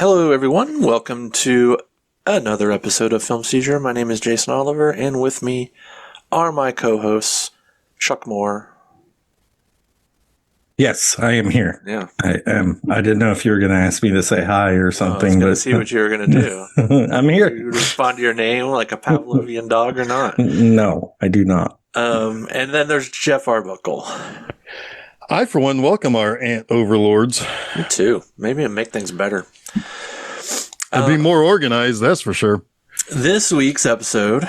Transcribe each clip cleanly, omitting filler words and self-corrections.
Hello, everyone. Welcome to another episode of Film Seizure. My name is Jason Oliver, and with me are my co-hosts, Chuck Moore. Yes, I am here. Yeah. I am. I didn't know if you were going to ask me to say hi or something. I was going to see what you were going to do. I'm here. You respond to your name like a Pavlovian dog or not? No, I do not. And then there's Jeff Arbuckle. I, for one, welcome our ant overlords. Me too. Maybe it'll make things better. It'll be more organized, that's for sure. This week's episode,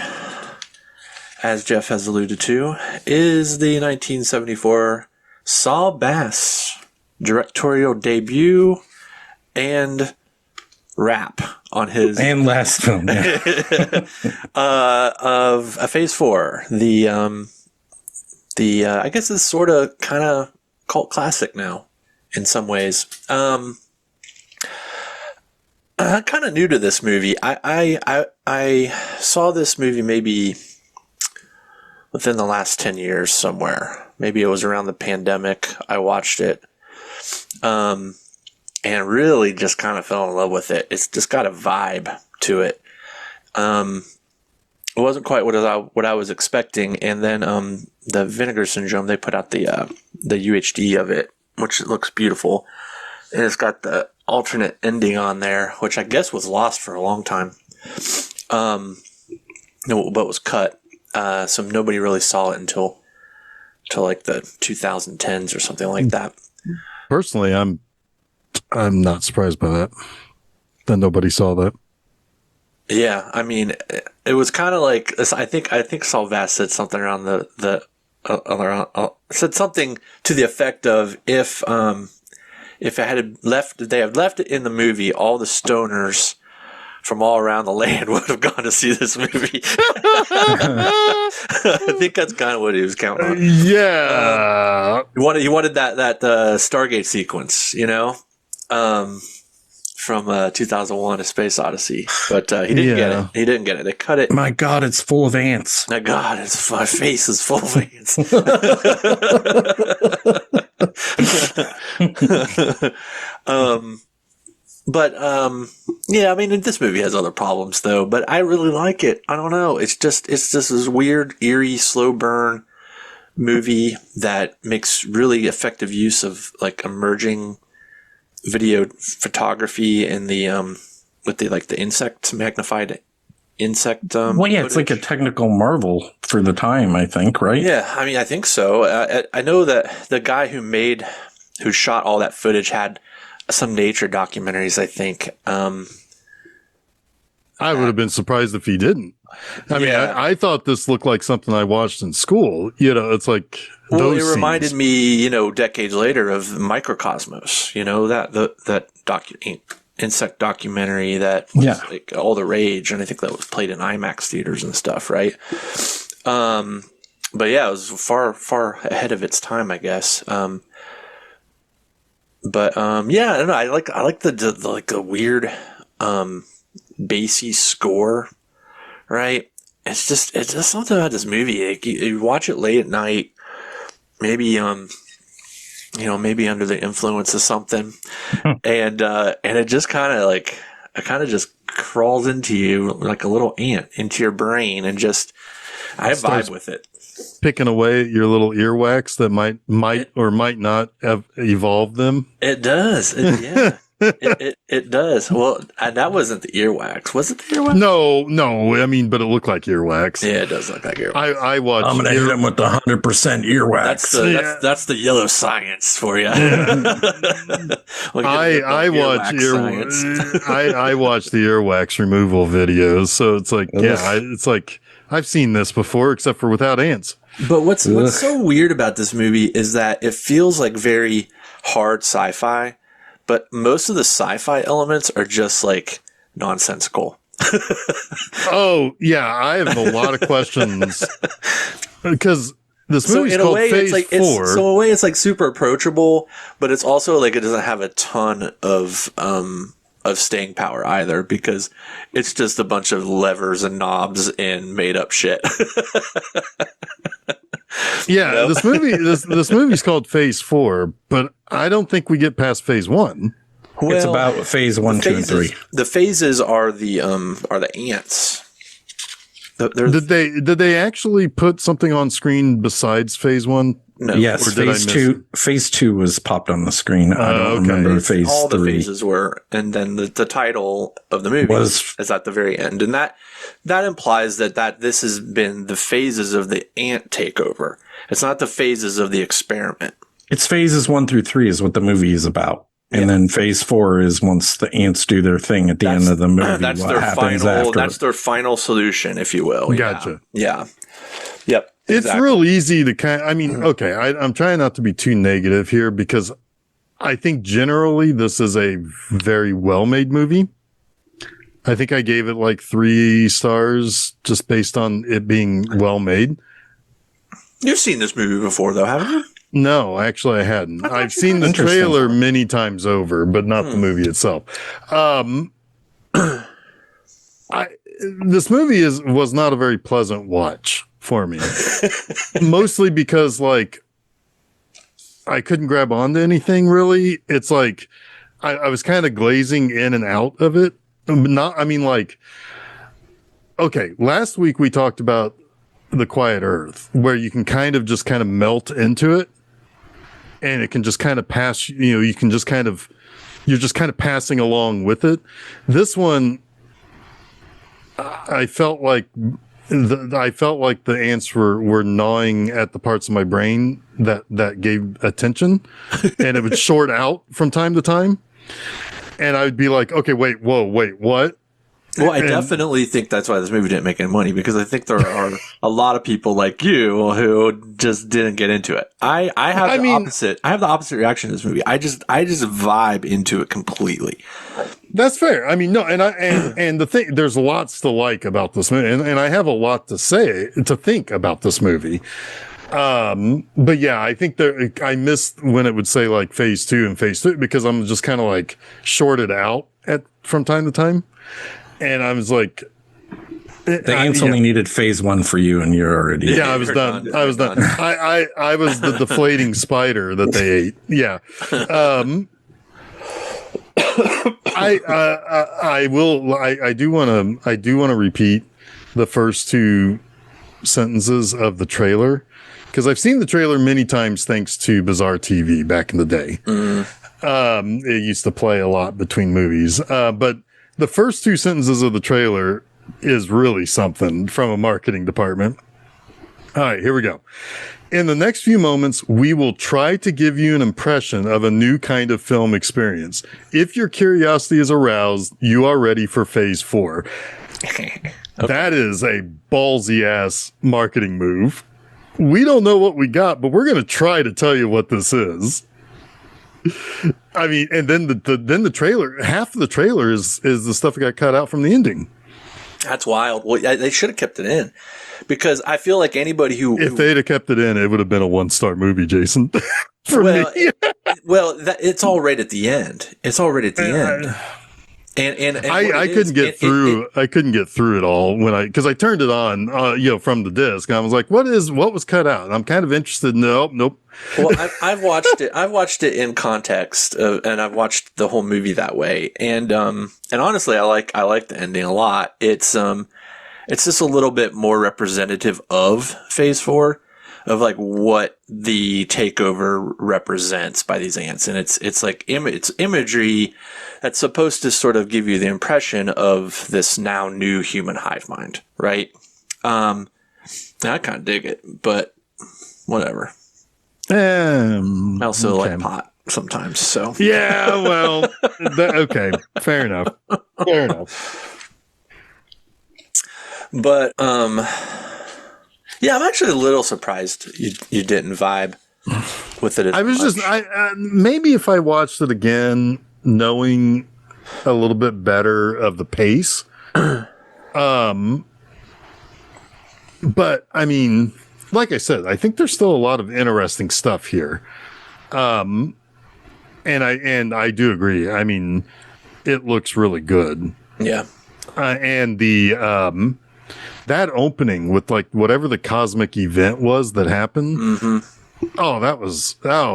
as Jeff has alluded to, is the 1974 Saul Bass directorial debut and wrap on his And last film, yeah. of Phase 4. The I guess it's sort of kind of cult classic now in some ways. I'm kind of new to this movie. I saw this movie maybe within the last 10 years somewhere. Maybe it was around the pandemic. I watched it. And really just kind of fell in love with it. It's just got a vibe to it. It wasn't quite what I was expecting. And then the Vinegar Syndrome, they put out the UHD of it, which looks beautiful. And it's got the alternate ending on there, which I guess was lost for a long time. But was cut. So nobody really saw it until like the 2010s or something like that. Personally, I'm not surprised by that nobody saw that. Yeah, I mean, it was kind of like I think Saul Bass said something around said something to the effect of if it had left it in the movie, all the stoners from all around the land would have gone to see this movie. I think that's kind of what he was counting on. Yeah, he wanted that Stargate sequence, from 2001: A Space Odyssey, but he didn't get it. He didn't get it. They cut it. My God, it's full of ants. My God, my face is full of ants. Yeah, I mean, this movie has other problems though, but I really like it. I don't know. It's just this weird, eerie, slow burn movie that makes really effective use of like emerging video photography and the with the insect magnified insect. Well, yeah, it's like a technical marvel for the time, I think, right? Yeah, I mean, I think so. I know that the guy who shot all that footage had some nature documentaries, I think. I would have been surprised if he didn't. I mean, I thought this looked like something I watched in school. It's like those it reminded scenes. me, decades later of Microcosmos. That insect documentary that was like all the rage, and I think that was played in IMAX theaters and stuff, right? But yeah, it was far ahead of its time, I guess. Yeah, I don't know. I like the weird bassy score, right? It's just something about this movie. Like you watch it late at night, maybe maybe under the influence of something, and it just kind of just crawls into you like a little ant into your brain, and just I vibe with it. Picking away at your little earwax that might or might not have evolved them. It does. It does. Well, and that wasn't the earwax. Was it the earwax? No. I mean, but it looked like earwax. Yeah, it does look like earwax. I watched. I'm gonna hit him with the 100% earwax. That's the yellow science for you. I watch I watch the earwax removal videos, so it's like it's like I've seen this before, except for without ants. But what's so weird about this movie is that it feels like very hard sci-fi, but most of the sci-fi elements are just like nonsensical. Oh yeah, I have a lot of questions because this movie's called Phase 4. So in a way, it's like super approachable, but it's also like it doesn't have a ton of staying power either, because it's just a bunch of levers and knobs and made up shit. Yeah, this movie's called Phase 4, but I don't think we get past Phase 1. It's about phase 1, 2, and 3. The phases are the ants. Did they actually put something on screen besides phase 1? No. Yes, or phase 2. Phase 2 was popped on the screen. I don't remember phase 3. All the phases were, and then the title of the movie is at the very end, and that implies that this has been the phases of the ant takeover. It's not the phases of the experiment. It's phases 1 through 3 is what the movie is about. And then phase 4 is once the ants do their thing at the end of the movie. That's That's their final solution, if you will. Gotcha. Yeah. Yep. Exactly. It's real easy to okay, I'm trying not to be too negative here because I think generally this is a very well-made movie. I think I gave it like 3 stars just based on it being well-made. You've seen this movie before, though, haven't you? No, actually, I hadn't. I've seen the trailer many times over, but not the movie itself. This movie was not a very pleasant watch for me, mostly because like I couldn't grab onto anything really. It's like I was kind of glazing in and out of it. Okay, last week we talked about The Quiet Earth, where you can kind of melt into it. And it can just kind of pass, you're just kind of passing along with it. This one, I felt like the ants were gnawing at the parts of my brain that gave attention, and it would short out from time to time. And I would be like, okay, wait, what? Well, I definitely think that's why this movie didn't make any money, because I think there are a lot of people like you who just didn't get into it. I have the opposite reaction to this movie. I just vibe into it completely. That's fair. I mean, no, and the thing, there's lots to like about this movie, and I have a lot to think about this movie. But yeah, I think I missed when it would say like phase 2 and phase 3 because I'm just kind of like shorted out from time to time. And I was like, the ants only needed phase 1 for you, and you're already. Yeah, I was done. I was done. I was the deflating spider that they ate. Yeah. I do want to repeat the first 2 sentences of the trailer because I've seen the trailer many times thanks to Bizarre TV back in the day. It used to play a lot between movies, but the first 2 sentences of the trailer is really something from a marketing department. All right, here we go. In the next few moments, we will try to give you an impression of a new kind of film experience. If your curiosity is aroused, you are ready for phase 4. Okay. That is a ballsy ass marketing move. We don't know what we got, but we're going to try to tell you what this is. I mean, and then the trailer, half of the trailer is the stuff that got cut out from the ending. That's wild. Well, they should have kept it in because I feel like anybody if they'd have kept it in, it would have been a 1-star movie, Jason. It's all right at the end. It's all right at the end. And I couldn't get through. I couldn't get through it all because I turned it on, from the disc. And I was like, what was cut out? And I'm kind of interested. Nope. Well, I've watched it. I've watched it in context, and I've watched the whole movie that way. And honestly, I like the ending a lot. It's just a little bit more representative of phase 4. Of like what the takeover represents by these ants, and it's like it's imagery that's supposed to sort of give you the impression of this now new human hive mind, right? I kind of dig it, but whatever. I also like pot sometimes, so yeah. Well, okay, fair enough. But yeah, I'm actually a little surprised you didn't vibe with it. I was much. Maybe if I watched it again, knowing a little bit better of the pace. But I mean, like I said, I think there's still a lot of interesting stuff here. And I do agree. I mean, it looks really good. Yeah. And the that opening with like whatever the cosmic event was that happened. Mm-hmm. Oh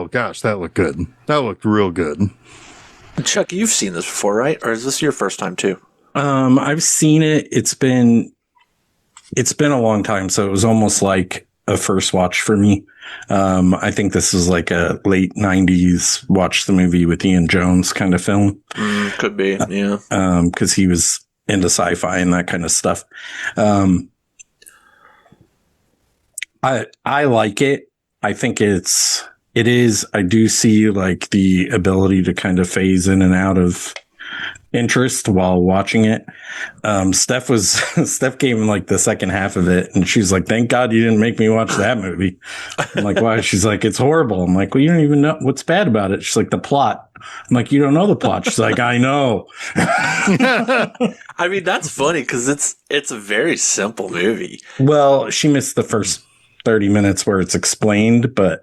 gosh, that looked good. That looked real good. Chuck, you've seen this before, right? Or is this your first time too? I've seen it. It's been a long time, so it was almost like a first watch for me. I think this was like a late 90s watch the movie with Ian Jones kind of film. Could be, yeah. Because he was into sci-fi and that kind of stuff. I like it. I think it is. I do see like the ability to kind of phase in and out of interest while watching it. Steph gave him like the second half of it, and she's like, "Thank God you didn't make me watch that movie." I'm like, "Why?" She's like, "It's horrible." I'm like, "Well, you don't even know what's bad about it." She's like, "The plot." I'm like, "You don't know the plot." She's like, "I know." I mean, that's funny because it's a very simple movie. Well, she missed the first 30 minutes where it's explained, but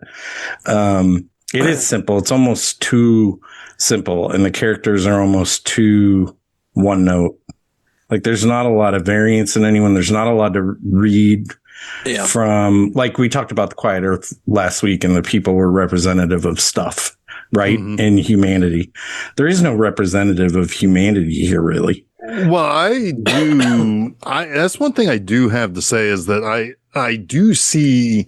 it is simple. It's almost too simple, and the characters are almost too one note. Like, there's not a lot of variance in anyone. There's not a lot to read from. Like, we talked about The Quiet Earth last week, and the people were representative of stuff, right? Mm-hmm. And humanity. There is no representative of humanity here, really. Well, I do. That's one thing I do have to say is that I do see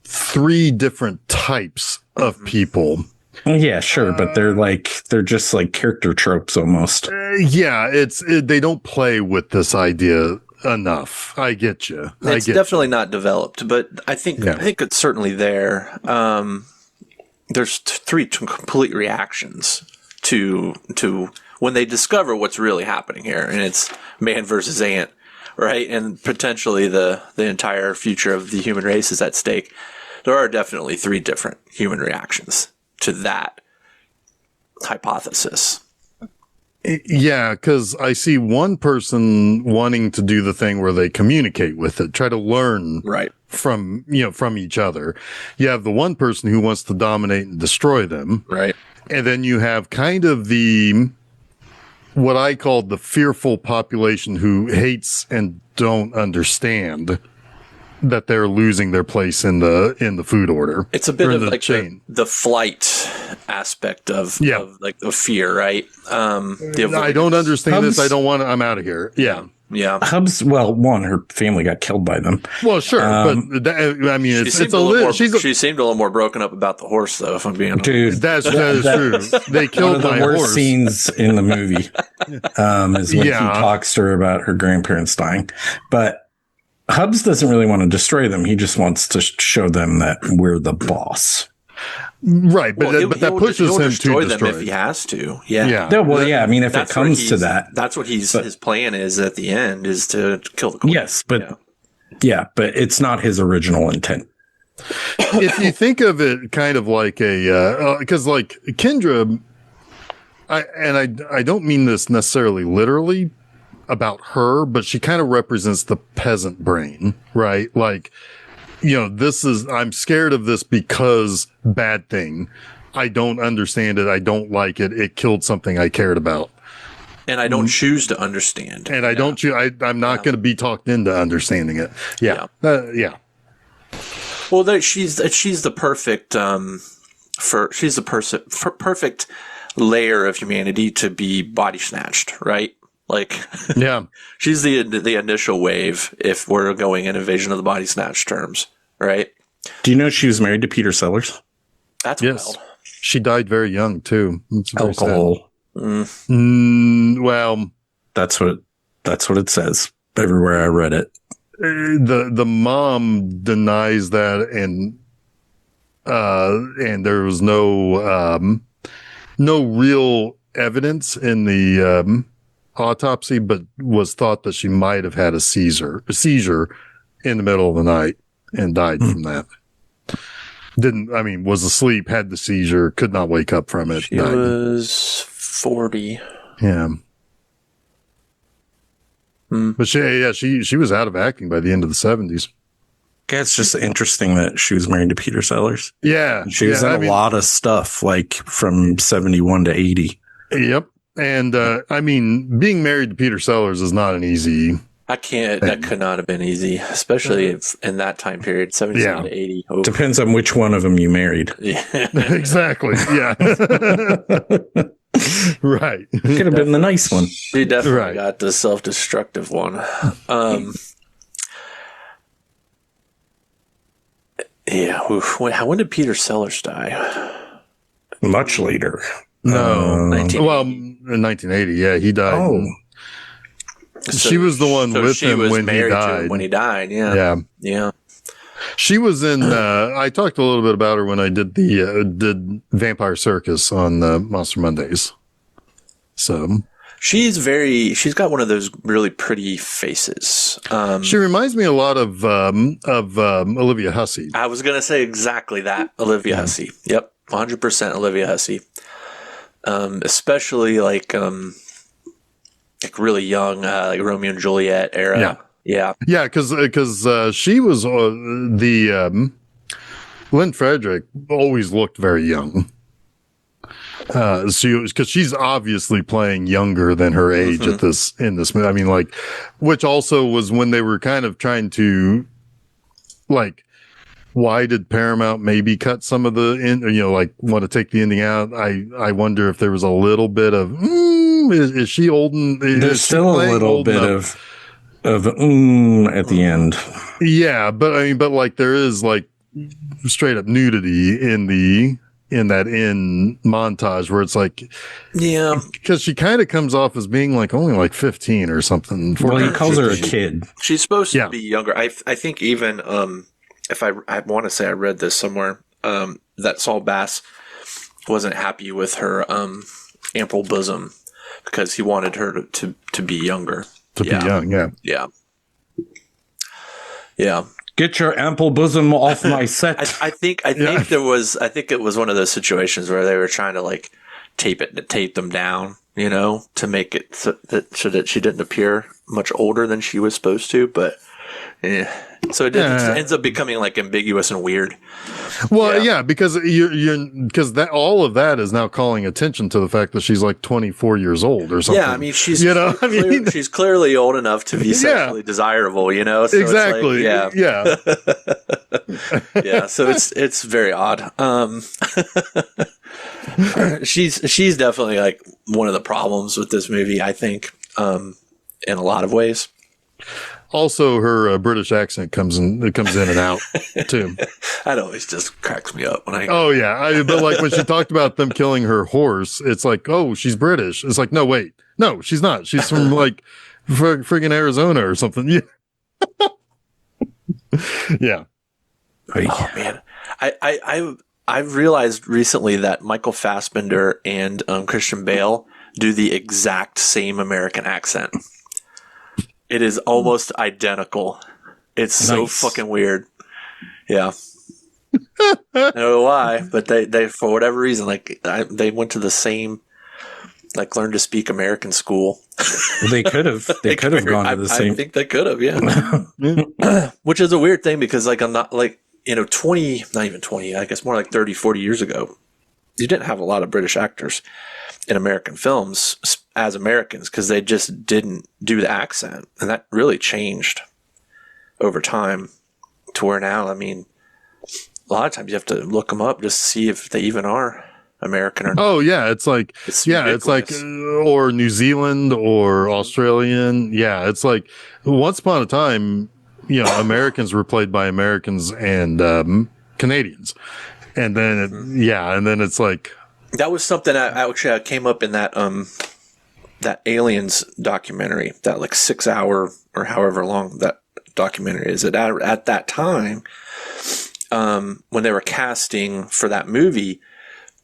3 different types of people. Yeah, sure, but they're just like character tropes almost. Yeah, they don't play with this idea enough. I get you. It's definitely not developed, but I think it's certainly there. There's 3 complete reactions to when they discover what's really happening here, and it's man versus ant, right? And potentially the entire future of the human race is at stake. There are definitely 3 different human reactions to that hypothesis. Yeah, because I see one person wanting to do the thing where they communicate with it, try to learn from each other. You have the one person who wants to dominate and destroy them. Right. And then you have kind of what I call the fearful population who hates and don't understand that they're losing their place in the food order. It's a bit of like the flight aspect of like the fear, right? I don't understand this. I don't want to. I'm out of here. Yeah. Yeah. Hubs, well, one, her family got killed by them. Well, sure. But I mean, she seemed a little more broken up about the horse, though, if I'm being honest. Dude, that is true. They killed my horse. One of the worst scenes in the movie is when he talks to her about her grandparents dying. But Hubs doesn't really want to destroy them. He just wants to show them that we're the boss. Right, but that pushes him to destroy them if he has to. Yeah. I mean, if it comes to that, that's what his plan is at the end, is to kill the queen. Yes, but but it's not his original intent. If you think of it kind of like because like Kendra, I don't mean this necessarily literally about her, but she kind of represents the peasant brain, right? Like, I'm scared of this because bad thing. I don't understand it. I don't like it. It killed something I cared about. And I don't choose to understand. And I don't choose. I'm not going to be talked into understanding it. Yeah. Well, she's the perfect, perfect layer of humanity to be body snatched, right? Like, she's the initial wave if we're going in Invasion of the Body Snatch terms, right? Do you know she was married to Peter Sellers? That's wild. She died very young too. Alcohol. Well, that's what it says everywhere I read it. The mom denies that, and there was no real evidence in the autopsy, but was thought that she might have had a seizure in the middle of the night and died from that. Was asleep, had the seizure, could not wake up from it. She was 40. Yeah. But she was out of acting by the end of the 70s. Yeah, it's just interesting that she was married to Peter Sellers. Yeah. She was in a lot of stuff, like from 71 to 80. Yep. And, being married to Peter Sellers is not an easy. That could not have been easy, especially in that time period, 77 to 80. Oh. Depends on which one of them you married. Yeah. Exactly. Yeah. Right. Could have been the nice one. She definitely Right. got the self-destructive one. Yeah. Oof. When did Peter Sellers die? Much later. No. 1980. Well, in 1980, yeah, he died. Oh, She was the one with she him was when he married to died. him when he died. Yeah. Yeah. Yeah. She was in, I talked a little bit about her when I did did Vampire Circus on Monster Mondays. So She's got one of those really pretty faces. she reminds me a lot of Olivia Hussey. I was going to say exactly that. Olivia Hussey. Yep. 100% Olivia Hussey. Especially like really young, like Romeo and Juliet era. Yeah. Yeah. Yeah, because she was Lynn Frederick always looked very young. Because she's obviously playing younger than her age in this movie. I mean, like, which also was when they were kind of trying to, like, why did Paramount maybe cut some of the like want to take the ending out? I wonder if there was a little bit of is she old? there's still a little bit of at the end. Yeah, but I mean, but like there is like straight up nudity in that montage where it's like, Yeah. because she kind of comes off as being like only like 15 or something. Well, he 14. calls her a kid. She's supposed Yeah. to be younger. I think even if I want to say I read this somewhere, that Saul Bass wasn't happy with her ample bosom because he wanted her to be younger. To be young, yeah. Yeah. Yeah. Get your ample bosom off my set. I think it was one of those situations where they were trying to like tape them down, to make it so that she didn't appear much older than she was supposed to, but so it ends up becoming like ambiguous and weird. Well, yeah, because because that all of that is now calling attention to the fact that she's like 24 years old or something. Yeah, I mean she's she's clearly old enough to be sexually desirable, So exactly. It's like, yeah. yeah. So it's very odd. She's definitely like one of the problems with this movie, I think, in a lot of ways. Also, her British accent comes in and out too. That always just cracks me up when I. Oh yeah, but like when she talked about them killing her horse, it's like, oh, she's British. It's like, no, wait, no, she's not. She's from like friggin' Arizona or something. Yeah. Yeah. Oh man, I've realized recently that Michael Fassbender and Christian Bale do the exact same American accent. It is almost identical. It's so fucking weird. Yeah. I don't know why, but they for whatever reason, like they went to the same, like learned to speak American school. They could have. They could have gone to the same. I think they could have, yeah. Which is a weird thing because like I'm not like 20, not even 20, I guess more like 30, 40 years ago, you didn't have a lot of British actors in American films as Americans because they just didn't do the accent. And that really changed over time to where now, I mean, a lot of times you have to look them up just to see if they even are American or not. Oh yeah, it's like it's like or New Zealand or Australian. Yeah, it's like once upon a time, Americans were played by Americans and Canadians, and then it's like that was something I actually came up in that that Aliens documentary, that like 6 hour or however long that documentary is. At that time, when they were casting for that movie,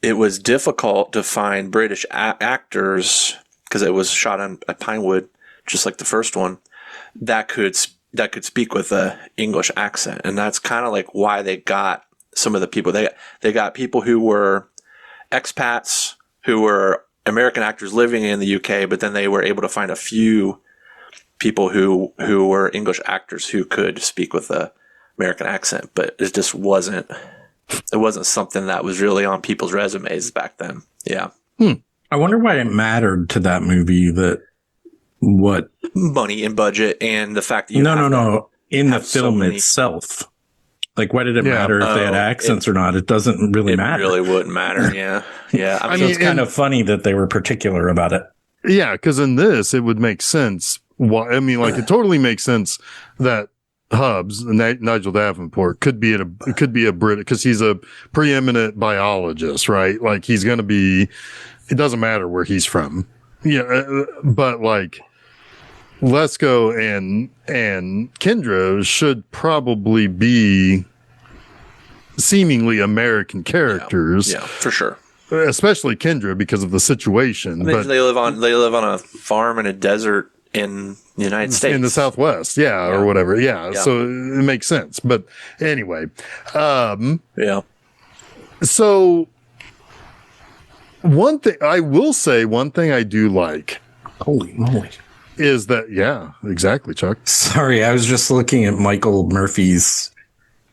it was difficult to find British actors because it was shot at Pinewood, just like the first one, that could speak with a English accent, and that's kind of like why they got some of the people. They got people who were expats, who were American actors living in the UK, but then they were able to find a few people who were English actors who could speak with a American accent, but it just wasn't. It wasn't something that was really on people's resumes back then. Yeah. I wonder why it mattered to that movie that what money and budget and the fact that no in the film itself. Like, why did it matter if they had accents or not? It doesn't really matter. It really wouldn't matter. Yeah. Yeah. I mean, it's kind of funny that they were particular about it. Yeah. Cause in this, it would make sense. Well, I mean, like it totally makes sense that Hubbs, Nigel Davenport, could be a Brit because he's a preeminent biologist, right? Like he's going to be, it doesn't matter where he's from. Yeah. But like Lesko and Kendra should probably be seemingly American characters. Yeah, for sure. Especially Kendra because of the situation. But they live on a farm in a desert in the United States, in the Southwest, or whatever. Yeah, so it makes sense. But anyway, So one thing I do like. Holy moly! Is that exactly, Chuck? Sorry, I was just looking at Michael Murphy's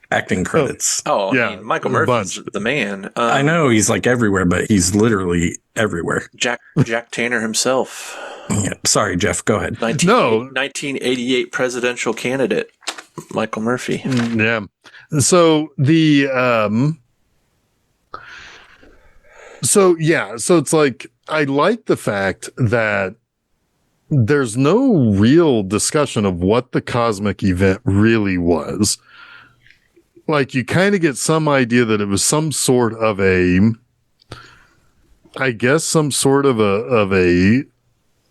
acting credits. I mean, Michael Murphy's the man. I know he's like everywhere, but he's literally everywhere. Jack Tanner himself. Yeah. Sorry, Jeff. Go ahead. 1988 presidential candidate, Michael Murphy. Yeah. So so it's like I like the fact that there's no real discussion of what the cosmic event really was. Like you kind of get some idea that it was some sort of an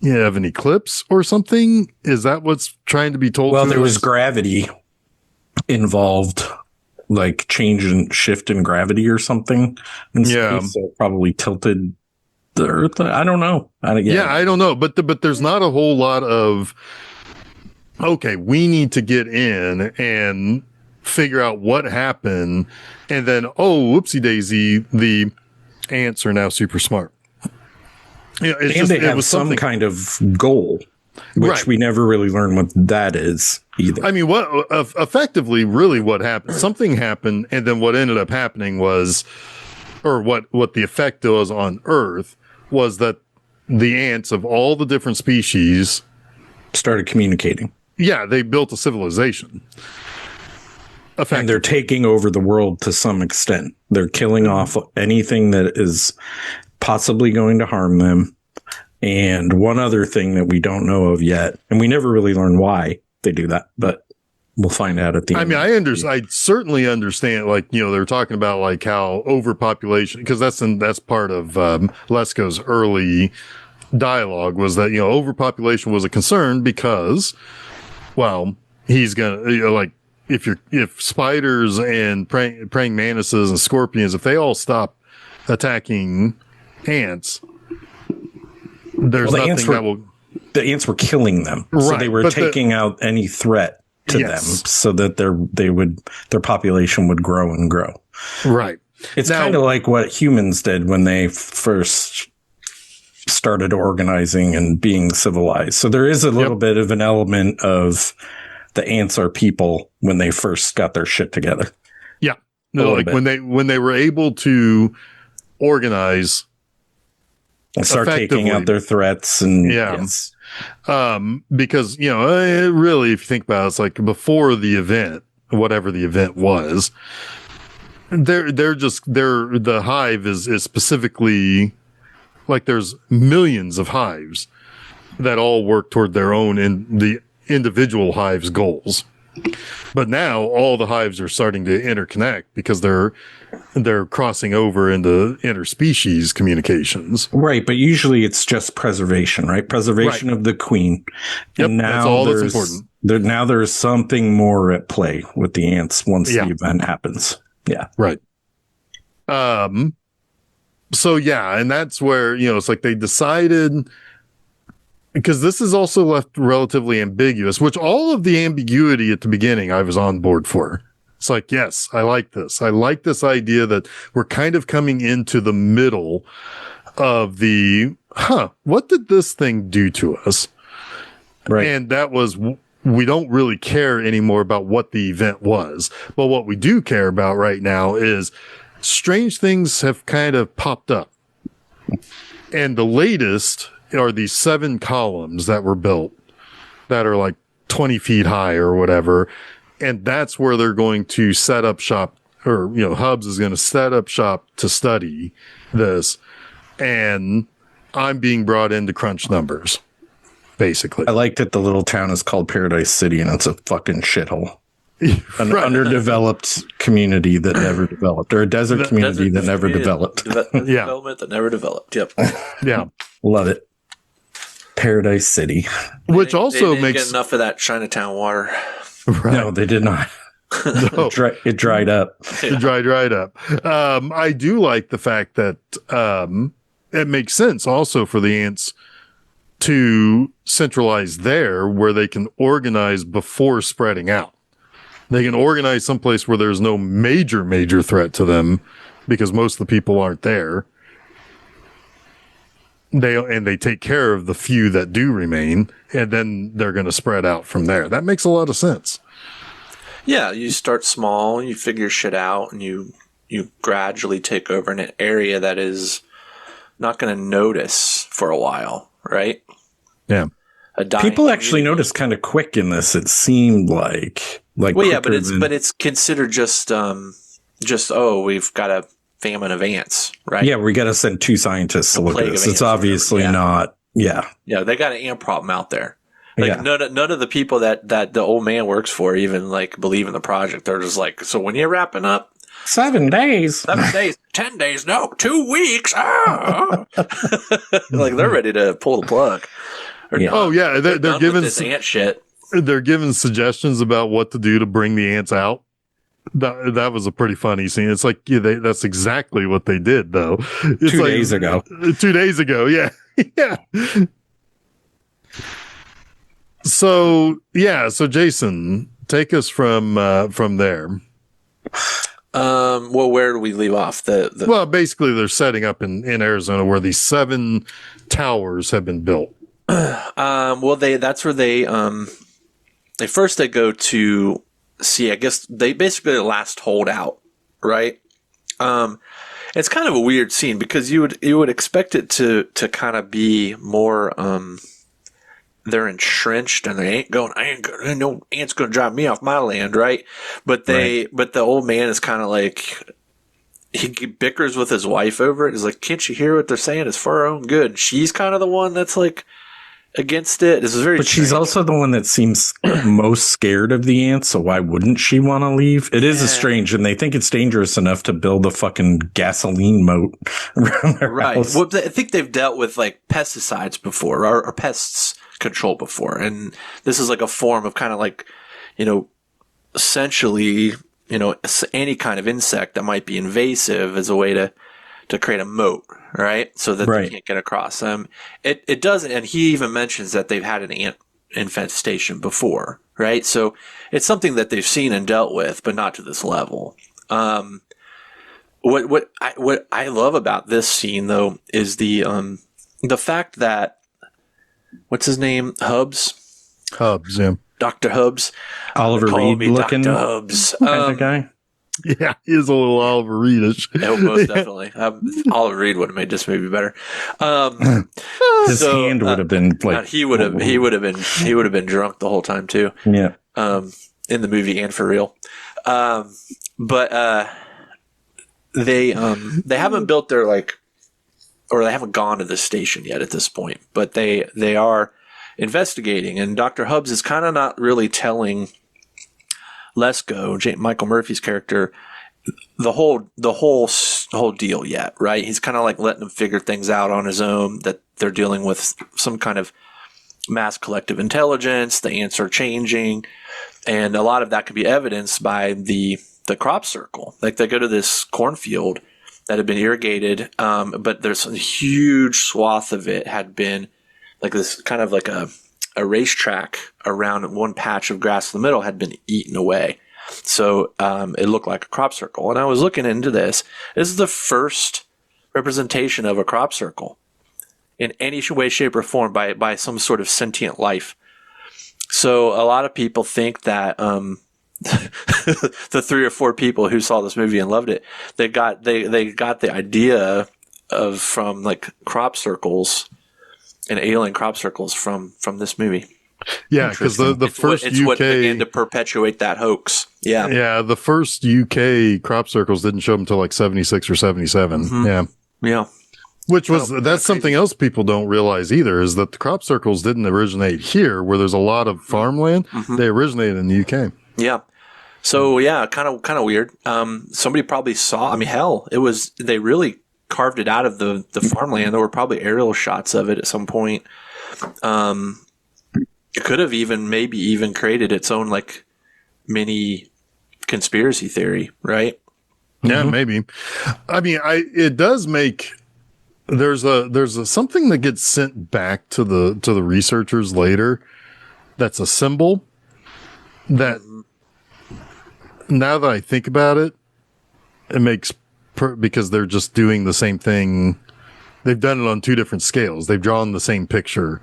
eclipse or something. Is that what's trying to be told? Well, there was gravity involved, like shift in gravity or something. And so it probably tilted the Earth. I don't know. I don't know. But there's not a whole lot of, okay, we need to get in and figure out what happened. And then, whoopsie daisy, the ants are now super smart. They have some kind of goal, which we never really learn what that is either. I mean, what effectively really what happened? Something happened, and then what ended up happening was, or what the effect was on Earth was that the ants of all the different species started communicating. Yeah, they built a civilization. And they're taking over the world to some extent. They're killing off anything that is possibly going to harm them. And one other thing that we don't know of yet, and we never really learn why they do that, but we'll find out at the end. I mean, I certainly understand, like, they're talking about like how overpopulation, because that's part of Lesko's early dialogue was that, overpopulation was a concern because, well, he's going to, like, if spiders and praying mantises and scorpions, if they all stop attacking ants, there's nothing that will. The ants were killing them, so they were taking out any threat to them, so that their population would grow and grow. Right. It's kind of like what humans did when they first started organizing and being civilized. So there is a little bit of an element of the ants are people when they first got their shit together. Yeah. No, like when they were able to organize and start taking out their threats and because really, if you think about it, it's like before the event, whatever the event was, the hive is specifically like there's millions of hives that all work toward their own in the individual hives' goals. But now all the hives are starting to interconnect because they're crossing over into interspecies communications. Right, but usually it's just preservation, right? Preservation of the queen. Yep, and now that's all that's important. Now there's something more at play with the ants once the event happens. Yeah. Right. So and that's where, it's like they decided, because this is also left relatively ambiguous, which all of the ambiguity at the beginning I was on board for. It's like, yes, I like this. I like this idea that we're kind of coming into the middle of what did this thing do to us? Right. And that was, we don't really care anymore about what the event was. But what we do care about right now is strange things have kind of popped up. And the latest are these 7 columns that were built that are like 20 feet high or whatever. And that's where they're going to set up shop, or, Hubs is going to set up shop to study this. And I'm being brought in to crunch numbers, basically. I like that the little town is called Paradise City, and it's a fucking shithole. An Right. underdeveloped community that never developed, or a desert community that never developed. Development that never developed. Yep. Yeah. Love it. Paradise City. Which They also didn't makes get enough of that Chinatown water. right. No, they did not. No. It dried up. It dried right up. I do like the fact that it makes sense also for the ants to centralize there where they can organize before spreading out. They can organize someplace where there's no major threat to them because most of the people aren't there. They take care of the few that do remain, and then they're going to spread out from there. That makes a lot of sense. Yeah, you start small, you figure shit out, and you gradually take over an area that is not going to notice for a while, right? Yeah. People actually noticed kind of quick in this. It seemed like well, yeah, but it's considered just we've got a famine of ants, right? Yeah, we got to send 2 scientists to look at this. It's obviously not. Yeah. Yeah, they got an ant problem out there. Like none of the people that the old man works for even like believe in the project. They're just like, so when you're wrapping up 7 days, 7 days, 10 days, no, 2 weeks. Ah. Like they're ready to pull the plug. Yeah. Oh yeah, they're giving this ant shit. They're giving suggestions about what to do to bring the ants out. That was a pretty funny scene. It's like that's exactly what they did, though. It's 2 days ago. 2 days ago, yeah, yeah. So Jason, take us from there. Well, where do we leave off? Well, basically, they're setting up in Arizona where these 7 towers have been built. Well, that's where they first they go to see. I guess they basically the last holdout, right? It's kind of a weird scene because you would expect it to kind of be more. They're entrenched and they ain't going. No ant's going to drive me off my land, right? But but the old man is kind of like. He bickers with his wife over it. He's like, "Can't you hear what they're saying? It's for our own good." And she's kind of the one that's like. Against it. This is very But strange. she's also the one that seems most scared of the ants, so why wouldn't she want to leave? It is strange, and they think it's dangerous enough to build a fucking gasoline moat around their house. Well, I think they've dealt with like pesticides before or pests control before, and this is like a form of kind of like, essentially, any kind of insect that might be invasive as a way to create a moat, right? So that they can't get across them. It doesn't, and he even mentions that they've had an ant infestation before, right? So it's something that they've seen and dealt with, but not to this level. What I love about this scene though is the fact that what's his name? Hubs, yeah. Dr. Hubs. Oliver Reed looking Dr. Hubs. kind of guy. Yeah, he is a little Oliver Reedish. Yeah, most definitely. Oliver Reed would have made this movie better. His hand would have been like he would have been drunk the whole time too. Yeah. In the movie and for real. But they haven't built their or they haven't gone to the station yet at this point. But they are investigating, and Dr. Hubs is kind of not really telling Lesko, Michael Murphy's character, the whole deal yet, right? He's kind of like letting him figure things out on his own, that they're dealing with some kind of mass collective intelligence. The ants are changing, and a lot of that could be evidenced by the crop circle. Like they go to this cornfield that had been irrigated, but there's a huge swath of it had been like this kind of like a racetrack around one patch of grass in the middle had been eaten away. So it looked like a crop circle. And I was looking into this. This is the first representation of a crop circle in any way, shape, or form by some sort of sentient life. So a lot of people think that the 3 or 4 people who saw this movie and loved it, they got the idea from like crop circles and alien crop circles from this movie. Yeah, because the first it's UK what began to perpetuate that hoax. Yeah. Yeah, the first UK crop circles didn't show up until like 76 or 77. Mm-hmm. Yeah. Yeah. Which was, that's something else people don't realize either, is that the crop circles didn't originate here where there's a lot of farmland. Mm-hmm. They originated in the UK. Yeah. So yeah, kind of weird. Somebody probably saw, I mean, hell, they really carved it out of the farmland. There were probably aerial shots of it at some point. It could have maybe even created its own like mini conspiracy theory, right? Yeah, maybe. I mean, it does make, there's a something that gets sent back to the researchers later. That's a symbol that, now that I think about it, it makes because they're just doing the same thing. They've done it on two different scales. They've drawn the same picture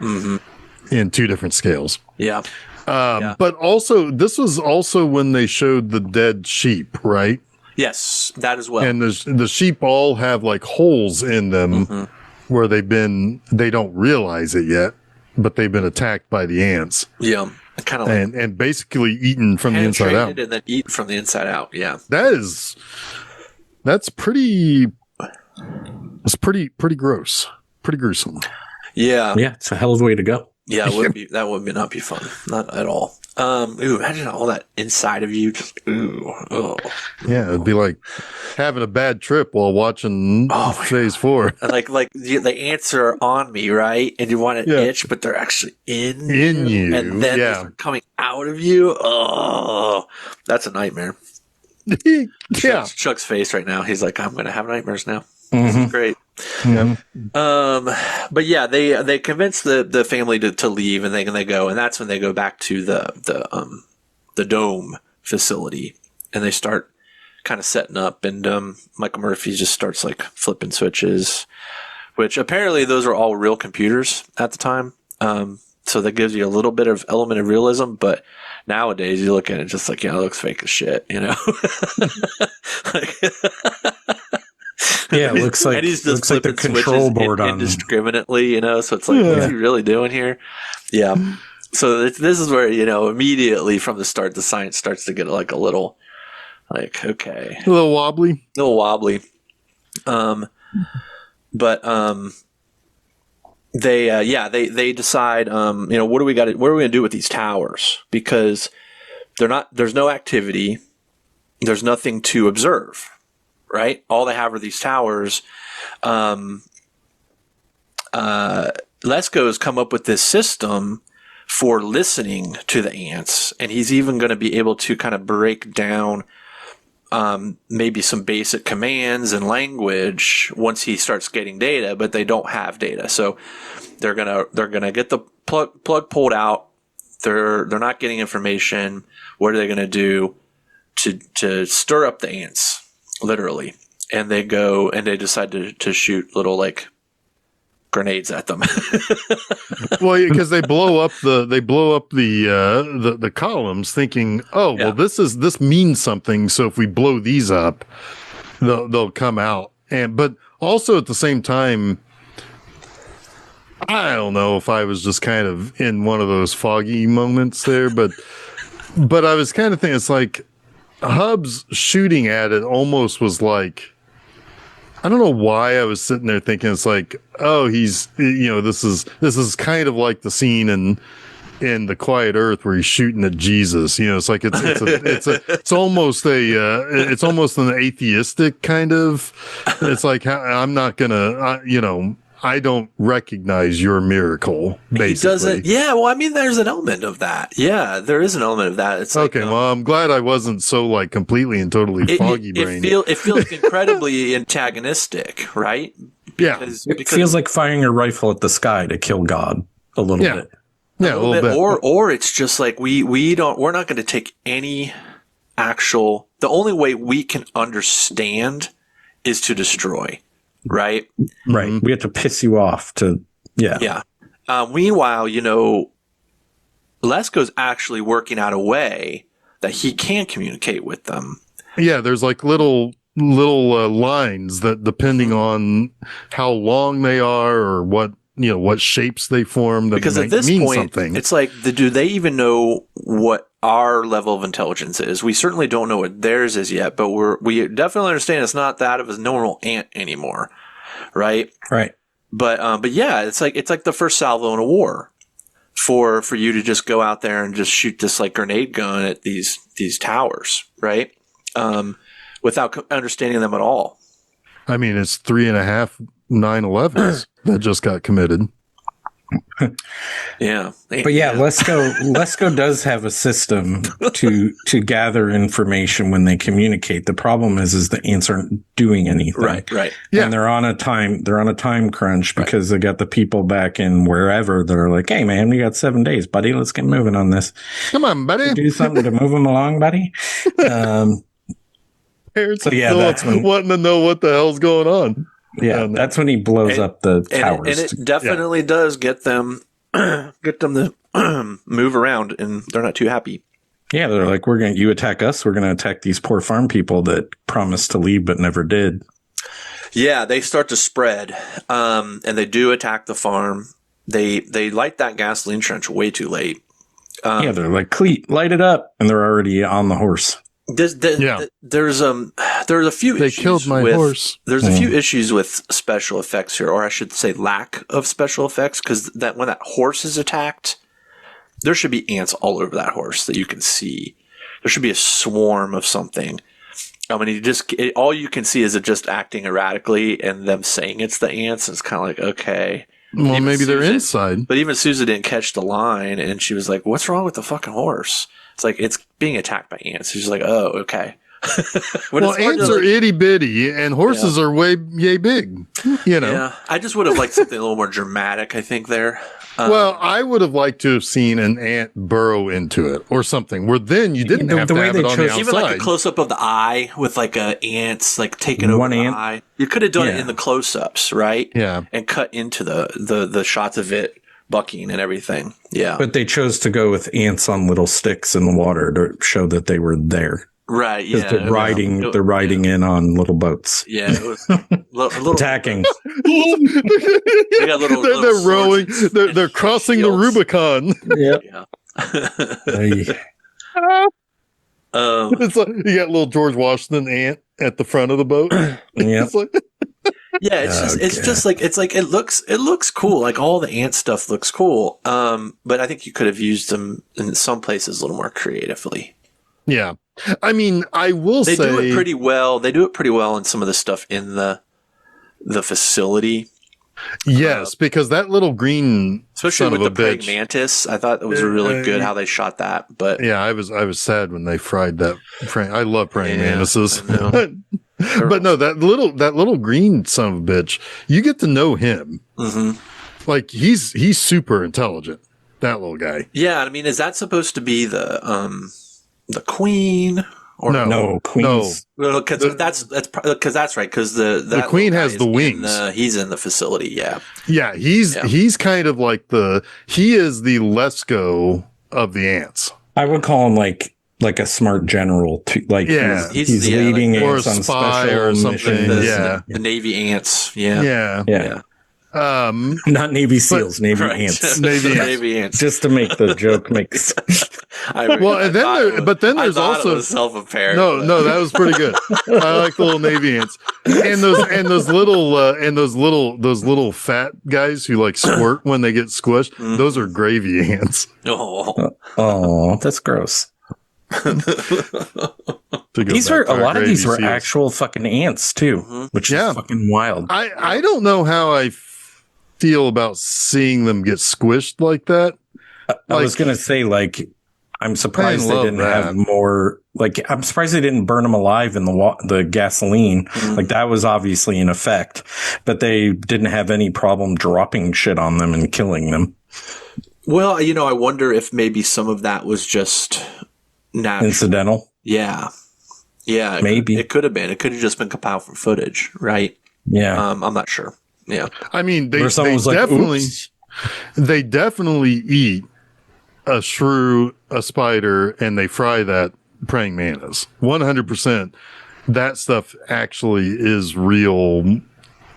in two different scales. Yeah. But also, this was also when they showed the dead sheep, right? Yes, that as well. And the sheep all have like holes in them where they don't realize it yet, but they've been attacked by the ants. Yeah. Kind of like and basically eaten from the inside out. And then eat from the inside out. Yeah. That's pretty gross. Pretty gruesome. Yeah. Yeah, it's a hell of a way to go. Yeah, that would not be fun. Not at all. Imagine all that inside of you. Just, oh. Yeah, it'd be like having a bad trip while watching Phase 4. Like the ants are on me, right? And you want to itch, but they're actually in you. And then they're coming out of you. Oh, that's a nightmare. Yeah. Chuck's face right now. He's like, I'm going to have nightmares now. Mm-hmm. This is great. But yeah, they convince the family to leave, and they go, and that's when they go back to the dome facility, and they start kind of setting up, and Michael Murphy just starts like flipping switches, which apparently those are all real computers at the time. So that gives you a little bit of element of realism, but nowadays you look at it just like, yeah, it looks fake as shit, you know? Yeah, it looks like, and he's just looks like the control board on indiscriminately, you know? So it's like, what's he really doing here? Yeah. So this is where, you know, immediately from the start, the science starts to get like a little, like, okay. A little wobbly. They decide, you know, what are we going to do with these towers? Because there's no activity. There's nothing to observe, right? All they have are these towers. Lesko's come up with this system for listening to the ants, and he's even going to be able to kind of break down maybe some basic commands and language once he starts getting data, but they don't have data. So they're gonna get the plug pulled out. They're not getting information. What are they gonna do to stir up the ants, literally? And they go and they decide to shoot little like grenades at them. Well, because they blow up the columns, thinking, well, this means something. So if we blow these up, they'll come out. But also at the same time, I don't know if I was just kind of in one of those foggy moments there, but I was kind of thinking, it's like Hub's shooting at it almost was like, I don't know why I was sitting there thinking it's like, oh, he's, you know, this is kind of like the scene in The Quiet Earth where he's shooting at Jesus. You know, it's like it's almost an atheistic kind of. It's like, I'm not gonna, you know, I don't recognize your miracle. Basically, he doesn't. Yeah, well, I mean, there's an element of that. Yeah, there is an element of that. It's like, okay. Well, I'm glad I wasn't so like completely and totally foggy brained. It feels incredibly antagonistic, right? It feels like firing a rifle at the sky to kill God a little bit. Yeah, a little bit. Or it's just like we're not going to take any actual. The only way we can understand is to destroy. Right. We have to piss you off to, Yeah. Meanwhile, you know, Lesko's actually working out a way that he can communicate with them. Yeah, there's like little lines that, depending on how long they are or what what shapes they form that because might at this mean point, something. it's like, do they even know what our level of intelligence is? We certainly don't know what theirs is yet, but we definitely understand it's not that of a normal ant anymore, right? Right. But yeah, it's like the first salvo in a war for you to just go out there and just shoot this like grenade gun at these towers, right? Without understanding them at all. I mean, it's 3.5 9/11s that just got committed. Yeah. But yeah, Lesko does have a system to gather information when they communicate. The problem is the ants aren't doing anything. Right. Yeah. And they're on a time crunch because they got the people back in wherever that are like, hey man, we got 7 days, buddy. Let's get moving on this. Come on, buddy. Do something to move them along, buddy. Parents So, yeah, still that's when- wanting to know what the hell's going on. Yeah, that's when he blows up the towers. And it definitely does get them to move around, and they're not too happy. Yeah, they're like, you attack us, we're gonna attack these poor farm people that promised to leave but never did. Yeah, they start to spread, and they do attack the farm. They light that gasoline trench way too late. Yeah, they're like, Cleet, light it up, and they're already on the horse. There's a few They issues killed my with, horse. There's a few issues with special effects here, or I should say lack of special effects, because that when that horse is attacked, there should be ants all over that horse that you can see. There should be a swarm of something. I mean, all you can see is it just acting erratically, and them saying it's the ants. It's kind of like, okay. Well, maybe they're inside. But even Susan didn't catch the line, and she was like, "What's wrong with the fucking horse?" It's like, it's being attacked by ants. She's like, "Oh, okay." Well, ants are itty bitty, and horses are way yay big. Yeah, I just would have liked something a little more dramatic, I think, there. Well, I would have liked to have seen an ant burrow into it or something, where then you didn't have the to way have they it on the chose- Even like a outside. close up of the eye with like ants like taking over One the ant. eye. You could have done it Yeah. in the close ups, right? Yeah. And cut into the shots of it bucking and everything. Yeah. But they chose to go with ants on little sticks in the water to show that they were there. Right. Because Yeah. they're riding in on little boats. Yeah. It was a little Attacking. They got little They're rowing. swords. They're crossing the Shields. Rubicon. Yep. Yeah. It's like you got little George Washington ant at the front of the boat. Yep. It's like, Yeah, it looks cool. Like all the ant stuff looks cool. But I think you could have used them in some places a little more creatively. yeah. I mean, I will They say do it pretty well. They do it pretty well in some of the stuff in the facility, yes, because that little green especially son with of the a praying bitch. mantis. I thought it was really good how they shot that. But Yeah, I was sad when they fried that. I love praying Yeah, mantises. I know. But no, that little green son of a bitch, you get to know him. Mhm. Like he's super intelligent. That little guy. Yeah, I mean, is that supposed to be the queen? Or No, Queens. because that's right. Because the queen has the wings. He's in the facility. Yeah. Yeah, he's kind of like he is the Lesko of the ants. I would call him like a smart general. Like Yeah. he's Yeah, leading or ants a on spy special or something. missions. Yeah. The Navy ants. Yeah. Yeah. Yeah. Um, Not Navy SEAls, Navy Right. ants. Navy ants. Navy ants. Just to make the joke make sense. Well, and then there's also self-apparent. no, that was pretty good. I like the little Navy ants and those little fat guys who like squirt when they get squished. Those are gravy ants. Oh. Oh, that's gross. These were a lot of these were actual fucking ants too, which is fucking wild. I don't know how I feel about seeing them get squished like that. I was gonna say, like, I'm surprised they didn't have more. Like, I'm surprised they didn't burn them alive in the gasoline. Like, that was obviously in effect, but they didn't have any problem dropping shit on them and killing them. Well, I wonder if maybe some of that was just natural. Incidental. Yeah. Yeah. Maybe. It could have been. It could have just been compiled from footage, right? Yeah. I'm not sure. Yeah. I mean, they definitely eat a shrew, a spider, and they fry that praying mantis. 100%. That stuff actually is real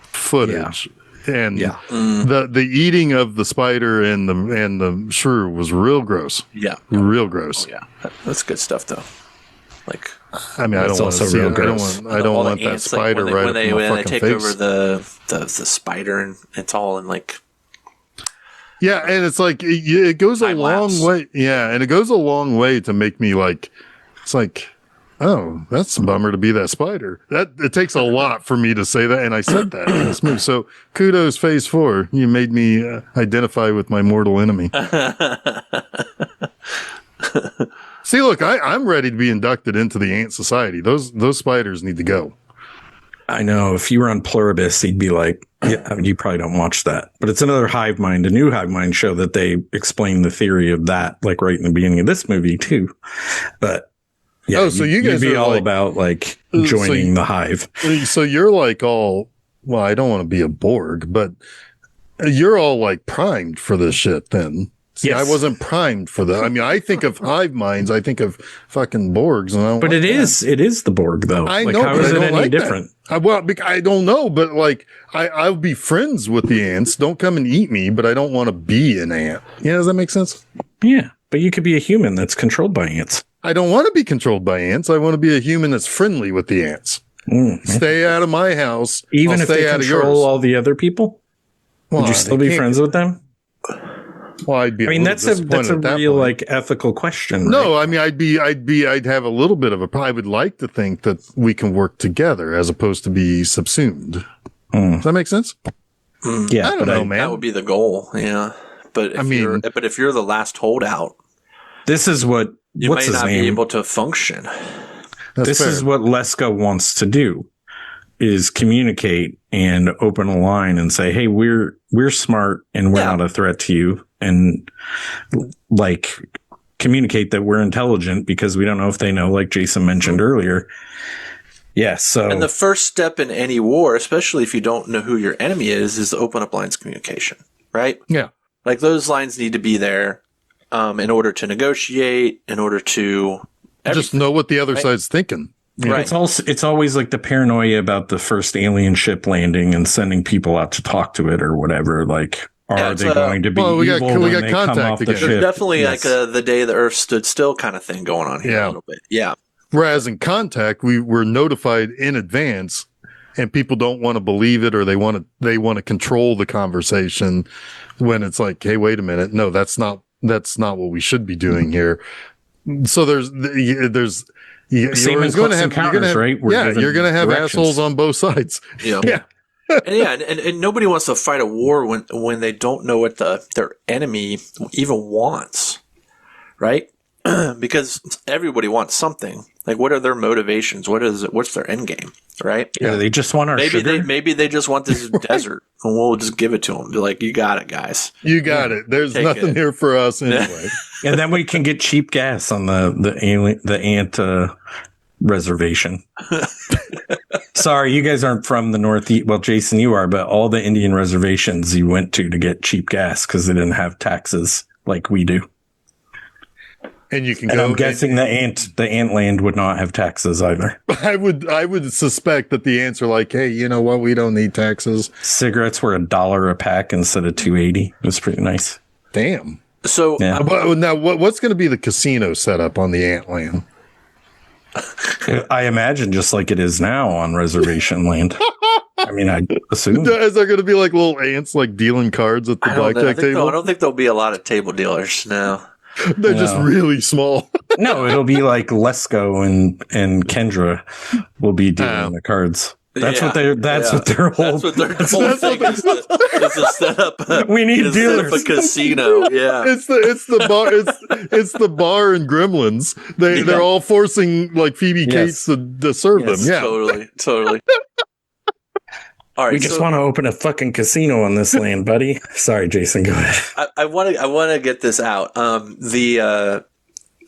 footage. And Yeah. the eating of the spider and the shrew was real gross. Yeah. Real gross. Oh, yeah. That's good stuff, though. Like, I mean, I don't want to also see real it. gross. I don't all the want that ants, like, spider right up in my when they fucking take face. over the spider, and it's all in like. Yeah, and it's like it goes a Time long lapse. way. Yeah, and it goes a long way to make me like, it's like, oh, that's a bummer to be that spider. That it takes a lot for me to say that, and I said that in this movie. So kudos, Phase 4. You made me identify with my mortal enemy. See, look, I'm ready to be inducted into the Ant Society. Those spiders need to go. I know if you were on Pluribus, he'd be like, yeah, you probably don't watch that. But it's another Hive Mind, a new Hive Mind show that they explain the theory of that, like right in the beginning of this movie too. But yeah, Oh, so you guys you'd be are all like- about like so joining you- the Hive. So you're like all, well, I don't want to be a Borg, but you're all like primed for this shit then. See, Yes. I wasn't primed for that. I mean, I think of hive minds, I think of fucking Borgs, and I don't But like it is the Borg though. I like, know, how but is I it don't any like that. different? I don't know, but like, I'll be friends with the ants. Don't come and eat me, but I don't want to be an ant. Yeah, does that make sense? Yeah, but you could be a human that's controlled by ants. I don't want to be controlled by ants. I want to be a human that's friendly with the ants. Stay out of my house. Even I'll if stay they out of control yours. all the other people, would you still be friends with them? Well, I'd be. I mean, that's a real point. like ethical question. No, right? I mean, I'd have a little bit of a. I would like to think that we can work together as opposed to be subsumed. Does that make sense? Yeah, I don't but know, man. That would be the goal, yeah. But if you're the last holdout, this is what you what's may his not be name? able to function. That's This fair. is what Leska wants to do: is communicate and open a line and say, "Hey, we're smart and we're not a threat to you," and like communicate that we're intelligent because we don't know if they know, like Jason mentioned earlier. Yeah. So, And the first step in any war, especially if you don't know who your enemy is to open up lines of communication, right? Yeah. Like those lines need to be there in order to negotiate, in order to Just know what the other side's thinking. Right. it's always like the paranoia about the first alien ship landing and sending people out to talk to it or whatever. Like, are it's they going to be we got- evil we when got they come contact off the again. ship? There's definitely Yes. like the day the Earth stood still kind of thing going on here Yeah. a little bit. Yeah. Whereas in contact, we were notified in advance, and people don't want to believe it, or they want to control the conversation. When it's like, hey, wait a minute, no, that's not what we should be doing here. So there's Same in Close Encounters, right? We're Yeah, given you're going to have directions. assholes on both sides. Yeah. Yeah. And nobody wants to fight a war when they don't know what their enemy even wants, right? Because everybody wants something. Like, what are their motivations? What's their end game, right? Yeah, they just want our sugar. Maybe they just want this desert, and we'll just give it to them. Be like, you got it, guys. You got it. There's Take nothing it. here for us anyway. And then we can get cheap gas on the ant reservation. Sorry, you guys aren't from the Northeast. Well, Jason, you are, but all the Indian reservations you went to get cheap gas because they didn't have taxes like we do. And you can And go. I'm guessing the ant land would not have taxes either. I would suspect that the answer, like, hey, you know what? We don't need taxes. Cigarettes were $1 a pack instead of $2.80. It was pretty nice. Damn. So Yeah. But now, what's going to be the casino setup on the ant land? I imagine just like it is now on reservation land. I mean, I assume. Is there going to be like little ants like dealing cards at the I don't know. blackjack I table? don't think there'll be a lot of table dealers. No. They're just No. really small. No, it'll be like Lesko and Kendra will be dealing the cards. That's Yeah. what they're. That's Yeah. what their whole. That's what their whole thing is to set up. We need is set up dealers. a casino. Yeah. It's the bar. It's the bar and Gremlins. They're all forcing like Phoebe Yes. Cates to serve Yes. them. Yeah. Totally. All right. We just want to open a fucking casino on this land, buddy. Sorry, Jason. Go ahead. I want to get this out.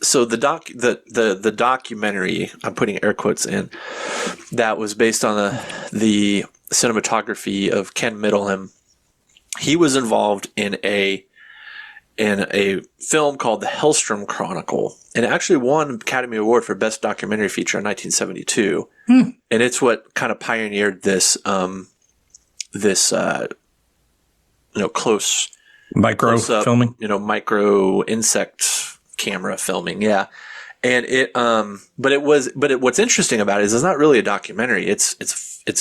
So the documentary, I'm putting air quotes in, that was based on the cinematography of Ken Middleham. He was involved in a film called The Hellstrom Chronicle, and it actually won an Academy Award for Best Documentary Feature in 1972. And it's what kind of pioneered this close Micro up, filming. micro insect camera filming. Yeah. And what's interesting about it is it's not really a documentary. It's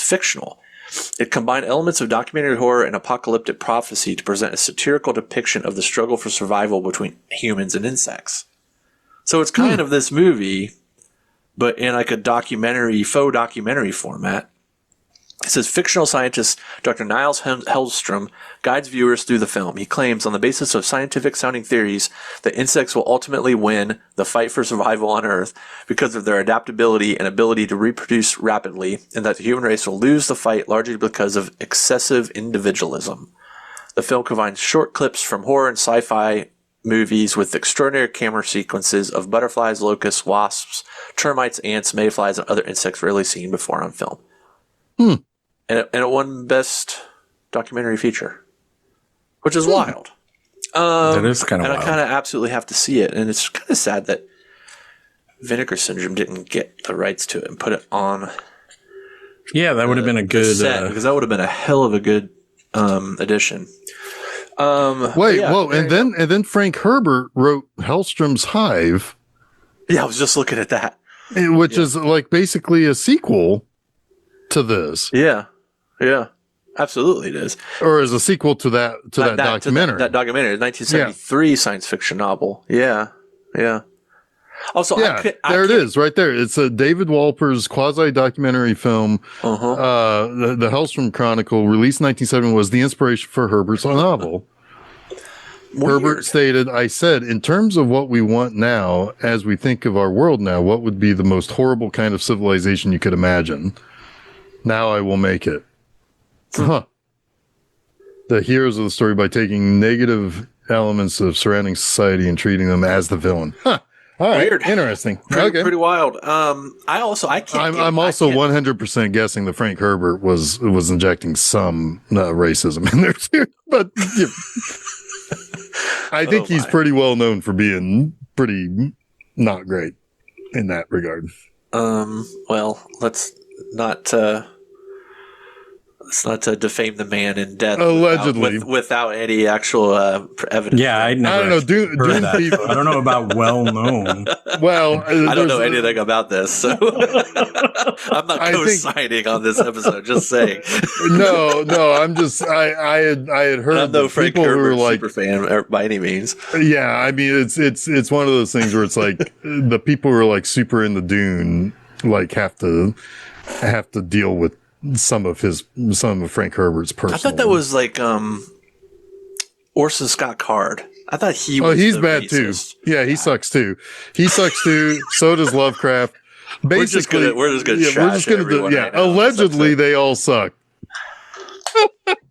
fictional. It combined elements of documentary horror and apocalyptic prophecy to present a satirical depiction of the struggle for survival between humans and insects. So it's kind of this movie, but in like a faux documentary format. It says fictional scientist Dr. Niles Hellstrom guides viewers through the film. He claims, on the basis of scientific-sounding theories, that insects will ultimately win the fight for survival on Earth because of their adaptability and ability to reproduce rapidly, and that the human race will lose the fight largely because of excessive individualism. The film combines short clips from horror and sci-fi movies with extraordinary camera sequences of butterflies, locusts, wasps, termites, ants, mayflies, and other insects rarely seen before on film. And it won Best Documentary Feature, which is wild. That is kind of wild. And I kind of absolutely have to see it. And it's kind of sad that Vinegar Syndrome didn't get the rights to it and put it on. Yeah, that would have been a good set, because that would have been a hell of a good addition. And then Frank Herbert wrote Hellstrom's Hive. Yeah, I was just looking at that, which is like basically a sequel to this. Yeah, absolutely it is. Or as a sequel to that documentary. That documentary, 1973 science fiction novel. Yeah. Also, it is right there. It's a David Walper's quasi-documentary film. The Hellstrom Chronicle, released in 1970, was the inspiration for Herbert's novel. Weird. Herbert stated, I said, in terms of what we want now, as we think of our world now, what would be the most horrible kind of civilization you could imagine? Now I will make it. The heroes of the story by taking negative elements of surrounding society and treating them as the villain. All right. Weird. Interesting. Pretty wild. I'm also 100% guessing that Frank Herbert was injecting some racism in there too. But I think he's pretty well known for being pretty not great in that regard. Well, let's not defame the man in death. Allegedly, without any actual evidence. Yeah, I don't know. I don't know about well known. Well, I don't know anything about this, so I'm not co-signing on this episode. Just saying. No, I'm just. I had heard. I'm no Frank Herbert super fan by any means. Yeah, I mean it's one of those things where it's like the people who are like super in the Dune like have to deal with some of Frank Herbert's personal. I thought that was like Orson Scott Card. I thought he was. Oh, he's bad racist. Too. Yeah, he sucks too. So does Lovecraft. Basically, we're just gonna do. Yeah, allegedly they all suck.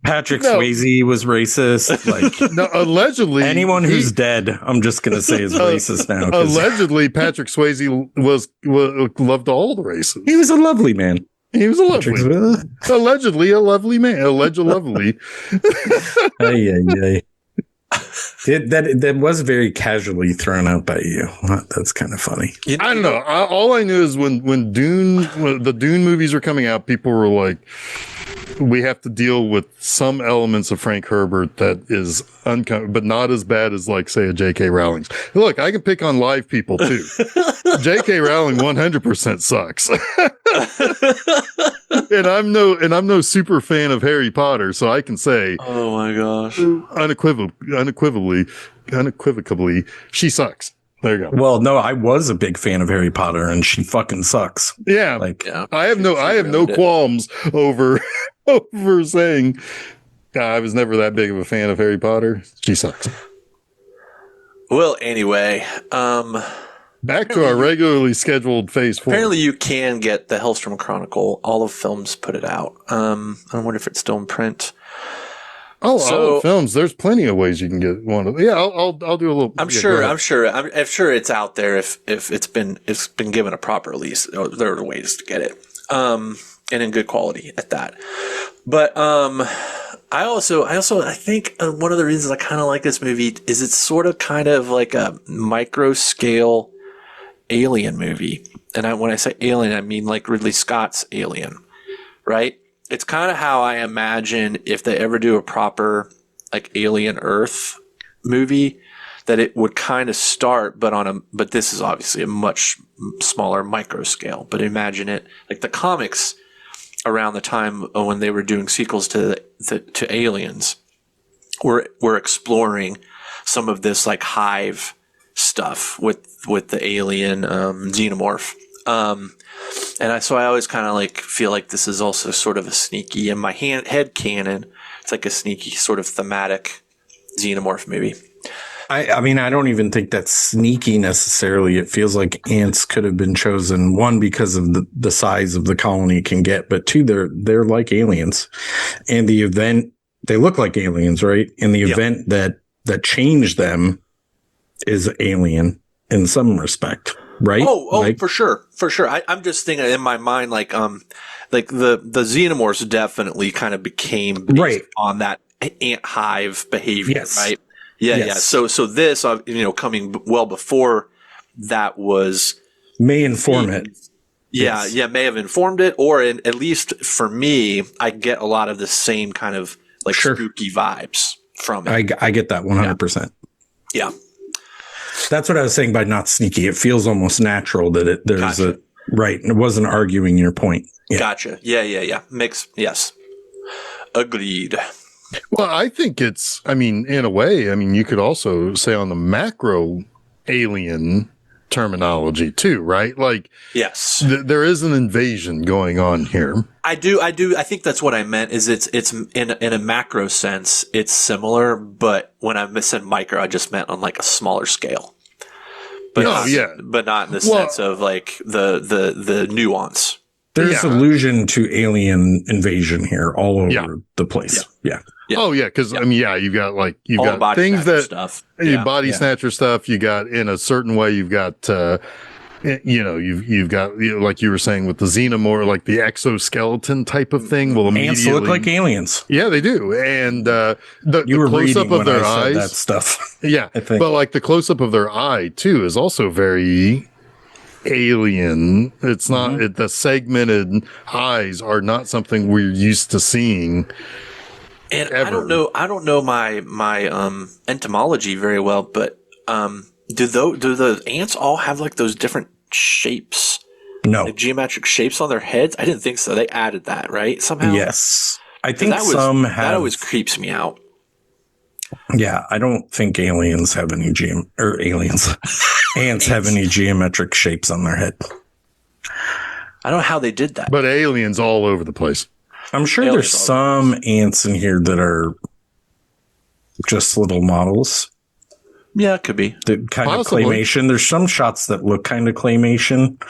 Patrick Swayze was racist. Like, no, allegedly, anyone who's dead, I'm just gonna say is racist now. Allegedly, Patrick Swayze was loved all the races. He was a lovely man. He was allegedly a lovely man. Allegedly. That was very casually thrown out by you. That's kind of funny. I don't know. All I knew is when the Dune movies were coming out, people were like, we have to deal with some elements of Frank Herbert that is but not as bad as, like, say, a J.K. Rowling's. Look, I can pick on live people too. J.K. Rowling 100% sucks. and I'm no super fan of Harry Potter, so I can say, oh my gosh, unequivocally, she sucks. There you go. Well, no, I was a big fan of Harry Potter, and she fucking sucks. Yeah, I have no qualms over saying I was never that big of a fan of Harry Potter. She sucks. Well, anyway, back to our regularly scheduled phase 4. Apparently, you can get the Hellstrom Chronicle. All of Films put it out. I wonder if it's still in print. All of Films. There's plenty of ways you can get one of. Yeah, I'll do a little. I'm sure it's out there. If it's been given a proper release, there are ways to get it, and in good quality at that. But I think one of the reasons I kind of like this movie is it's sort of kind of like a micro scale Alien movie, and when I say Alien, I mean like Ridley Scott's Alien, right? It's kind of how I imagine if they ever do a proper like Alien Earth movie, that it would kind of start, but this is obviously a much smaller micro scale. But imagine it like the comics around the time when they were doing sequels to Aliens, were exploring some of this like hive stuff with the alien xenomorph. So I always kind of like feel like this is also sort of a sneaky, in my head canon, it's like a sneaky sort of thematic xenomorph movie. I mean, I don't even think that's sneaky necessarily. It feels like ants could have been chosen, one, because of the size of the colony it can get, but two, they're like aliens. And the event, they look like aliens, right? And the event that changed them is alien in some respect, right? Oh, like, for sure. I'm just thinking in my mind, like the xenomorphs definitely kind of became based on that ant hive behavior, right? Yeah, yes. Yeah. So this, coming well before that may inform it. Yeah, yeah, may have informed it, or at least for me, I get a lot of the same kind of like spooky vibes from it. I get that 100%. Yeah. That's what I was saying by not sneaky. It feels almost natural that there's a right. It wasn't arguing your point. Yeah. Gotcha. Yeah. Yes. Agreed. Well, I think it's, in a way, you could also say on the macro alien terminology too, right? Like, yes, there is an invasion going on here. I do. I think that's what I meant is it's in a macro sense, it's similar, but when I said micro, I just meant on like a smaller scale. But but not in the sense of like the nuance. There's allusion to alien invasion here all over the place. Yeah. Oh yeah, because you've got things that stuff. Body snatcher stuff. You got in a certain way. You've got you've got like you were saying with the xenomorph, like the exoskeleton type of thing. Will immediately ants look like aliens. Yeah, they do. And the close up of their eyes, that stuff. Yeah, I think. But like the close up of their eye too is also very alien. It's not the segmented eyes are not something we're used to seeing. And ever. I don't know my entomology very well, but do the ants all have like those different shapes? No, like geometric shapes on their heads. I didn't think so. They added that, right? Somehow. Yes, I think some have. That always creeps me out. Yeah, I don't think aliens have any ants have any geometric shapes on their head. I don't know how they did that. But aliens all over the place. I'm sure there's some ants in here that are just little models. Yeah, it could be. The kind of claymation. There's some shots that look kind of claymation.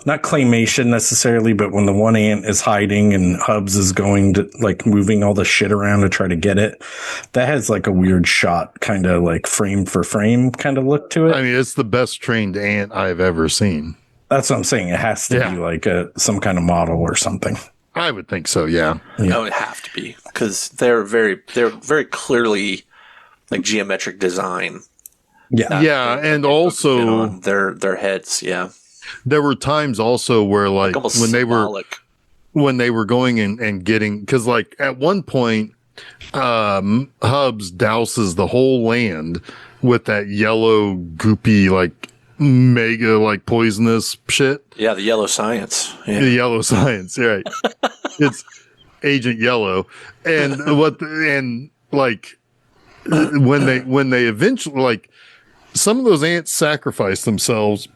Not claymation necessarily, but when the one ant is hiding and Hubs is going to like moving all the shit around to try to get it, that has like a weird shot, kind of like frame for frame kind of look to it. It's the best trained ant I've ever seen. That's what I'm saying. It has to be like some kind of model or something. I would think so. Yeah. It would have to be because they're very clearly like geometric design. Yeah. And also on their heads. Yeah. There were times also where like when they were going and getting, cause like at one point, Hubs douses the whole land with that yellow goopy, like mega, like poisonous shit. Yeah. The yellow science. Yeah. The yellow science. Right. It's Agent Yellow. And when they eventually, like some of those ants sacrifice themselves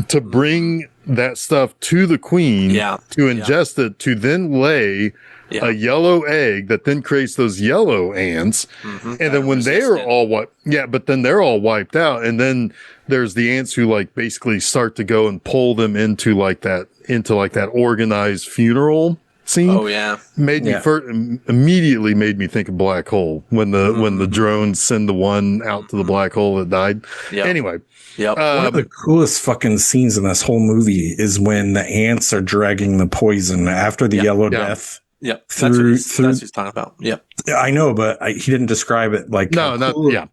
to bring that stuff to the queen to ingest it, to then lay a yellow egg that then creates those yellow ants. And then when they're all but then they're all wiped out. And then there's the ants who like basically start to go and pull them into that organized funeral scene. Oh yeah. Immediately made me think of Black Hole when the drones send the one out to the black hole that died. Yep. Anyway. Yep. One of the coolest fucking scenes in this whole movie is when the ants are dragging the poison after the yellow death. Yep. That's what he's talking about. Yep. I know, but he didn't describe it like the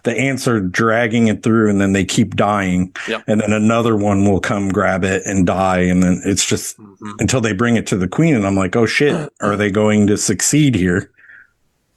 ants are dragging it through and then they keep dying. Yep. And then another one will come grab it and die. And then it's just until they bring it to the queen. And I'm like, oh shit, are they going to succeed here?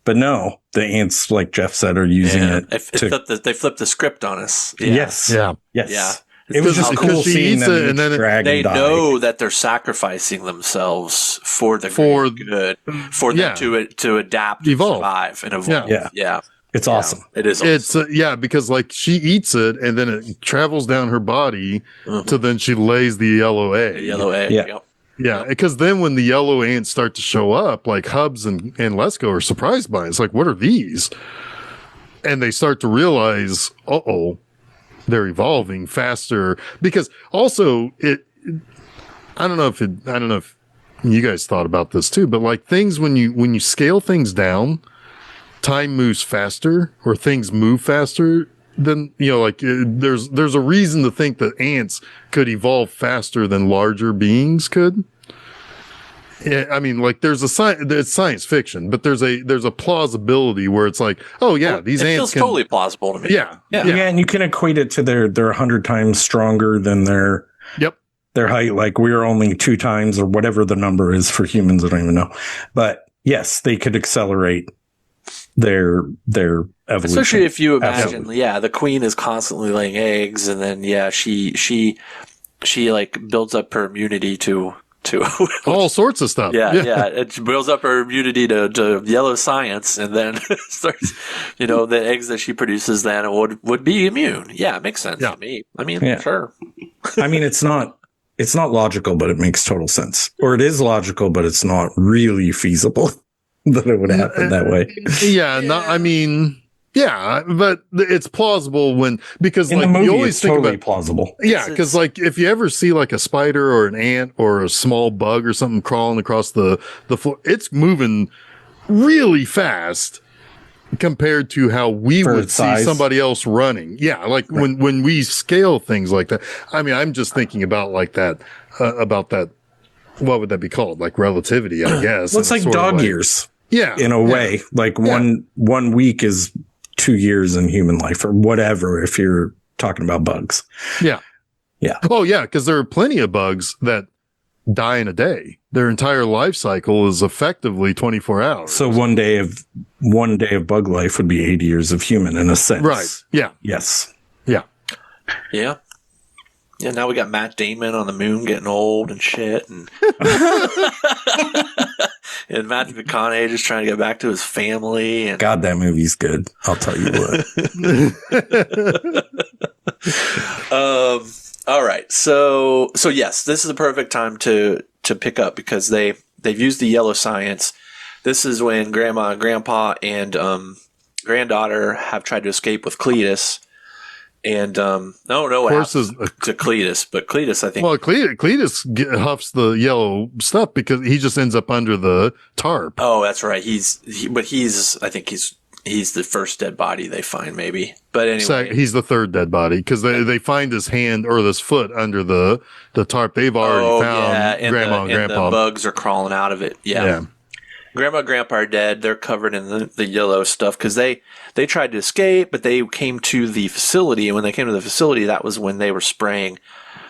But no, the ants, like Jeff said, are using it. They flipped the script on us. Yeah. Yes. Yeah. Yes. Yeah. It was just cool she seeing eats them it, and then They die. know that they're sacrificing themselves for the greater good, for them to adapt, evolve, survive, and evolve. Yeah. It's awesome. It is awesome. It's because like she eats it and then it travels down her body to then she lays the yellow egg. The yellow egg. Yeah. Yep. Yeah, because then when the yellow ants start to show up, like Hubs and Lesko are surprised by it. It's like, what are these? And they start to realize, they're evolving faster. Because also I don't know if you guys thought about this too, but like things when you scale things down, time moves faster or things move faster. Then there's a reason to think that ants could evolve faster than larger beings could. Yeah, I mean, like there's it's science fiction, but there's a plausibility where it's like, these ants feels totally plausible to me. Yeah, and you can equate it to they're 100 times stronger than their height. Like we're only 2 times or whatever the number is for humans. I don't even know, but yes, they could accelerate their evolution. Especially if you imagine, the queen is constantly laying eggs, and then she like builds up her immunity to all sorts of stuff. It builds up her immunity to yellow science, and then starts, the eggs that she produces then would be immune. Yeah, it makes sense to me. I mean, sure. I mean, it's not logical, but it makes total sense. Or it is logical, but it's not really feasible that it would happen that way. But it's plausible because in like the movie, you always it's think totally about plausible. Yeah, because like if you ever see like a spider or an ant or a small bug or something crawling across the floor, it's moving really fast compared to how we would see somebody else running. Yeah, like when we scale things like that. I mean, I'm just thinking about like that about that. What would that be called? Like relativity, I guess. Looks like dog years. Yeah, in a way, like one week is 2 years in human life or whatever. If you're talking about bugs, yeah. Oh yeah, because there are plenty of bugs that die in a day. Their entire life cycle is effectively 24 hours. So one day of bug life would be 80 years of human in a sense, right? Yeah. Yes. Yeah. Yeah. Yeah, now we got Matt Damon on the moon getting old and shit, and and Matthew McConaughey just trying to get back to his family. And God, that movie's good. I'll tell you what. All right, so yes, this is the perfect time to pick up because they've used the yellow science. This is when Grandma and Grandpa and granddaughter have tried to escape with Cletus. And what happens to Cletus, but Cletus, I think. Well, Cletus huffs the yellow stuff because he just ends up under the tarp. Oh, that's right. I think he's the first dead body they find, maybe. But anyway, he's the third dead body because they find his hand or this foot under the tarp. They've already found Grandma and Grandpa. The bugs are crawling out of it. Yeah. Grandma and Grandpa are dead. They're covered in the yellow stuff because they tried to escape, but they came to the facility. And when they came to the facility, that was when they were spraying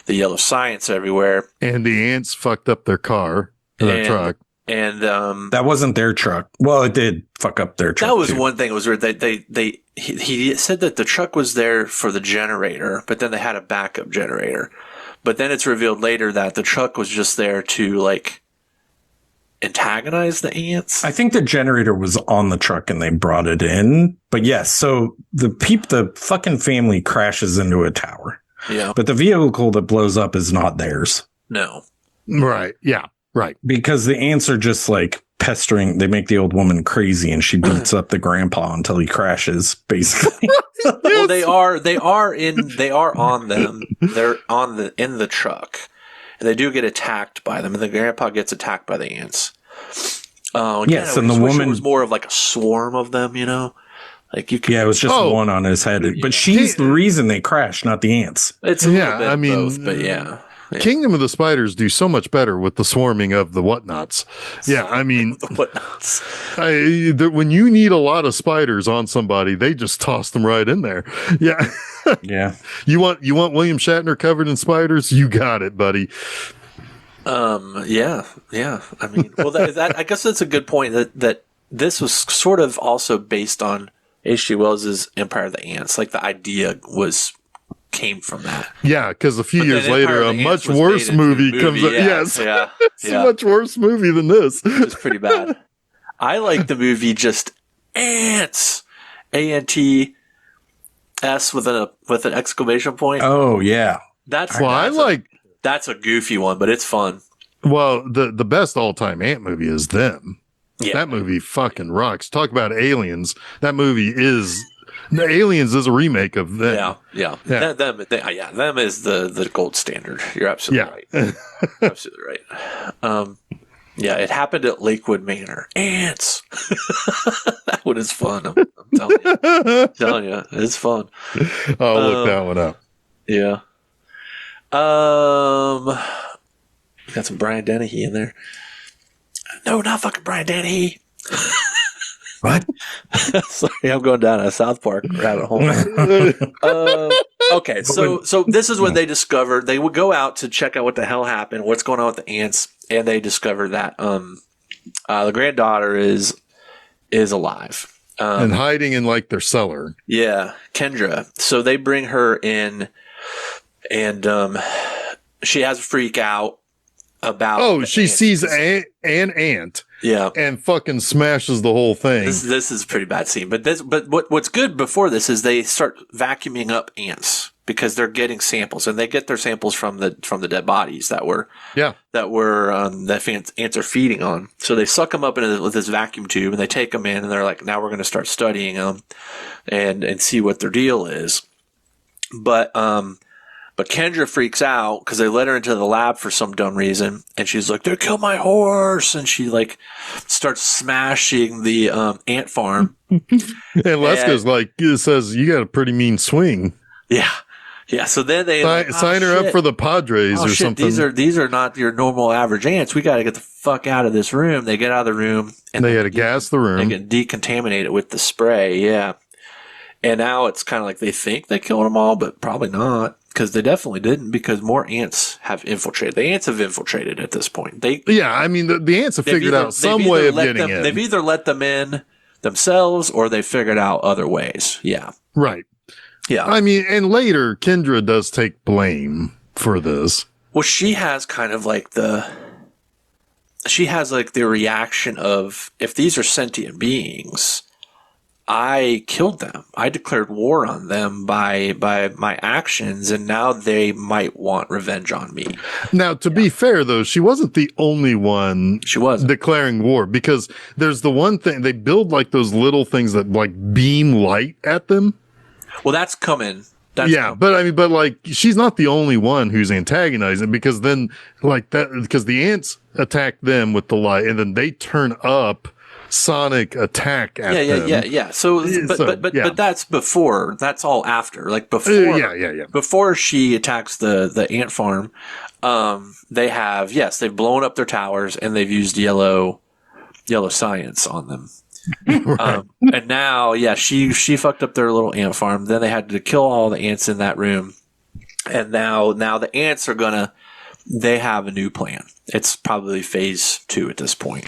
the yellow science everywhere. And the ants fucked up their car, their truck. And that wasn't their truck. Well, it did fuck up their truck. That was one thing. It was weird. He said that the truck was there for the generator, but then they had a backup generator. But then it's revealed later that the truck was just there to like antagonize the ants. I think the generator was on the truck and they brought it in. But yes, so the fucking family crashes into a tower. Yeah. But the vehicle that blows up is not theirs. No. Right. Yeah. Right. Because the ants are just like pestering. They make the old woman crazy and she beats up the grandpa until he crashes, basically. Well, they are on them. They're in the truck. And they do get attacked by them, and the grandpa gets attacked by the ants. Yes, and the woman was more of like a swarm of them, Like you. It was just one on his head, but she's the reason they crashed, not the ants. It's a little bit both, but yeah. Kingdom of the Spiders do so much better with the swarming of the whatnots. Yeah, I mean, whatnots. When you need a lot of spiders on somebody, they just toss them right in there. Yeah, yeah. You want William Shatner covered in spiders? You got it, buddy. Yeah. I mean, well, that I guess that's a good point. That this was sort of also based on H.G. Wells's Empire of the Ants. Like the idea came from that. Yeah, because a few years then later, Empire a of the much Ants was worse made into a movie comes out. yeah, Yes. Yeah. It's a much worse movie than this. It's pretty bad. I like the movie just Ants. ANTS with an exclamation point. Oh yeah. That's a goofy one, but it's fun. Well, the best all-time Ant movie is Them. Yeah. That movie fucking rocks. Talk about aliens. That movie is Aliens is a remake of Them. Yeah. Them is the gold standard. You're absolutely right. Absolutely right. It happened at Lakewood Manor. Ants. That one is fun. I'm telling you, it's fun. I'll look that one up. Yeah. Got some Brian Dennehy in there. No, not fucking Brian Dennehy. What? Sorry, I'm going down a South Park rabbit hole. Okay, so this is when they discovered they would go out to check out what the hell happened, what's going on with the ants, and they discover that the granddaughter is alive. And hiding in like their cellar. Yeah, Kendra. So they bring her in, and she has a freak out about. Oh, she sees an ant. Yeah, and fucking smashes the whole thing. This is a pretty bad scene. But what's good before this is they start vacuuming up ants because they're getting samples, and they get their samples from the dead bodies that ants are feeding on. So they suck them up with this vacuum tube, and they take them in, and they're like, now we're going to start studying them and see what their deal is. But Kendra freaks out because they let her into the lab for some dumb reason, and she's like, "They killed my horse!" And she like starts smashing the ant farm. And Leska's like, says, "You got a pretty mean swing." Yeah. So then they sign her up for the Padres or something. These are not your normal average ants. We got to get the fuck out of this room. They get out of the room, and they got to gas the room. They get decontaminated with the spray. Yeah. And now it's kind of like they think they killed them all, but probably not. Because they definitely didn't, because more ants have infiltrated. The ants have infiltrated at this point. The ants have figured out some way of getting in. They've either let them in themselves or they figured out other ways. Yeah. Right. Yeah. I mean, and later, Kendra does take blame for this. Well, she has kind of like the reaction of, if these are sentient beings, I killed them. I declared war on them by my actions, and now they might want revenge on me. Now, to be fair, though, she wasn't the only one declaring war, because there's the one thing, they build like those little things that like beam light at them. Well, that's coming. But like, she's not the only one who's antagonizing, because then like that, because the ants attack them with the light, and then they turn up sonic attack at them. Yeah. But that's before. That's all after. Like before. Before she attacks the ant farm, they've blown up their towers and they've used yellow science on them. Right. And now, she fucked up their little ant farm. Then they had to kill all the ants in that room, and now the ants are they have a new plan. It's probably phase 2 at this point.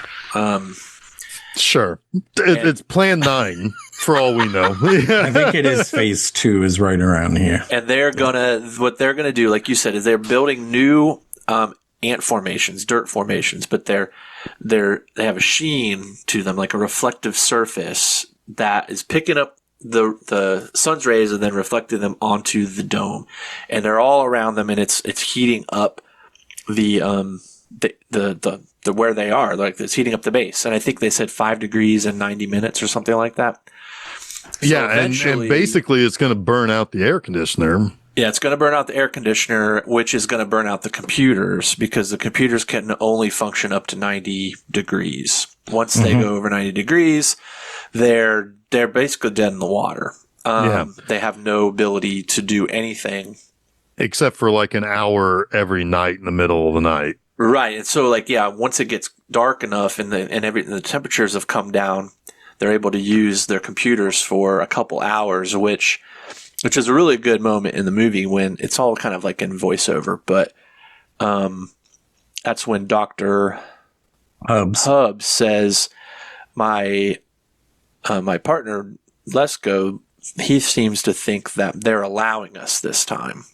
Sure. It's plan 9 for all we know. I think it is phase 2 is right around here. And what they're gonna do, like you said, is they're building new ant formations, dirt formations, but they have a sheen to them, like a reflective surface that is picking up the sun's rays and then reflecting them onto the dome. And they're all around them, and it's heating up the where they are, like it's heating up the base. And I think they said 5 degrees in 90 minutes or something like that. So and basically it's going to burn out the air conditioner. Yeah, it's going to burn out the air conditioner, which is going to burn out the computers, because the computers can only function up to 90 degrees. Once they go over 90 degrees, they're basically dead in the water. They have no ability to do anything. Except for like an hour every night in the middle of the night. Right. And so once it gets dark enough and the temperatures have come down, they're able to use their computers for a couple hours, which is a really good moment in the movie when it's all kind of like in voiceover. But that's when Dr. Hubbs says, my partner Lesko, he seems to think that they're allowing us this time,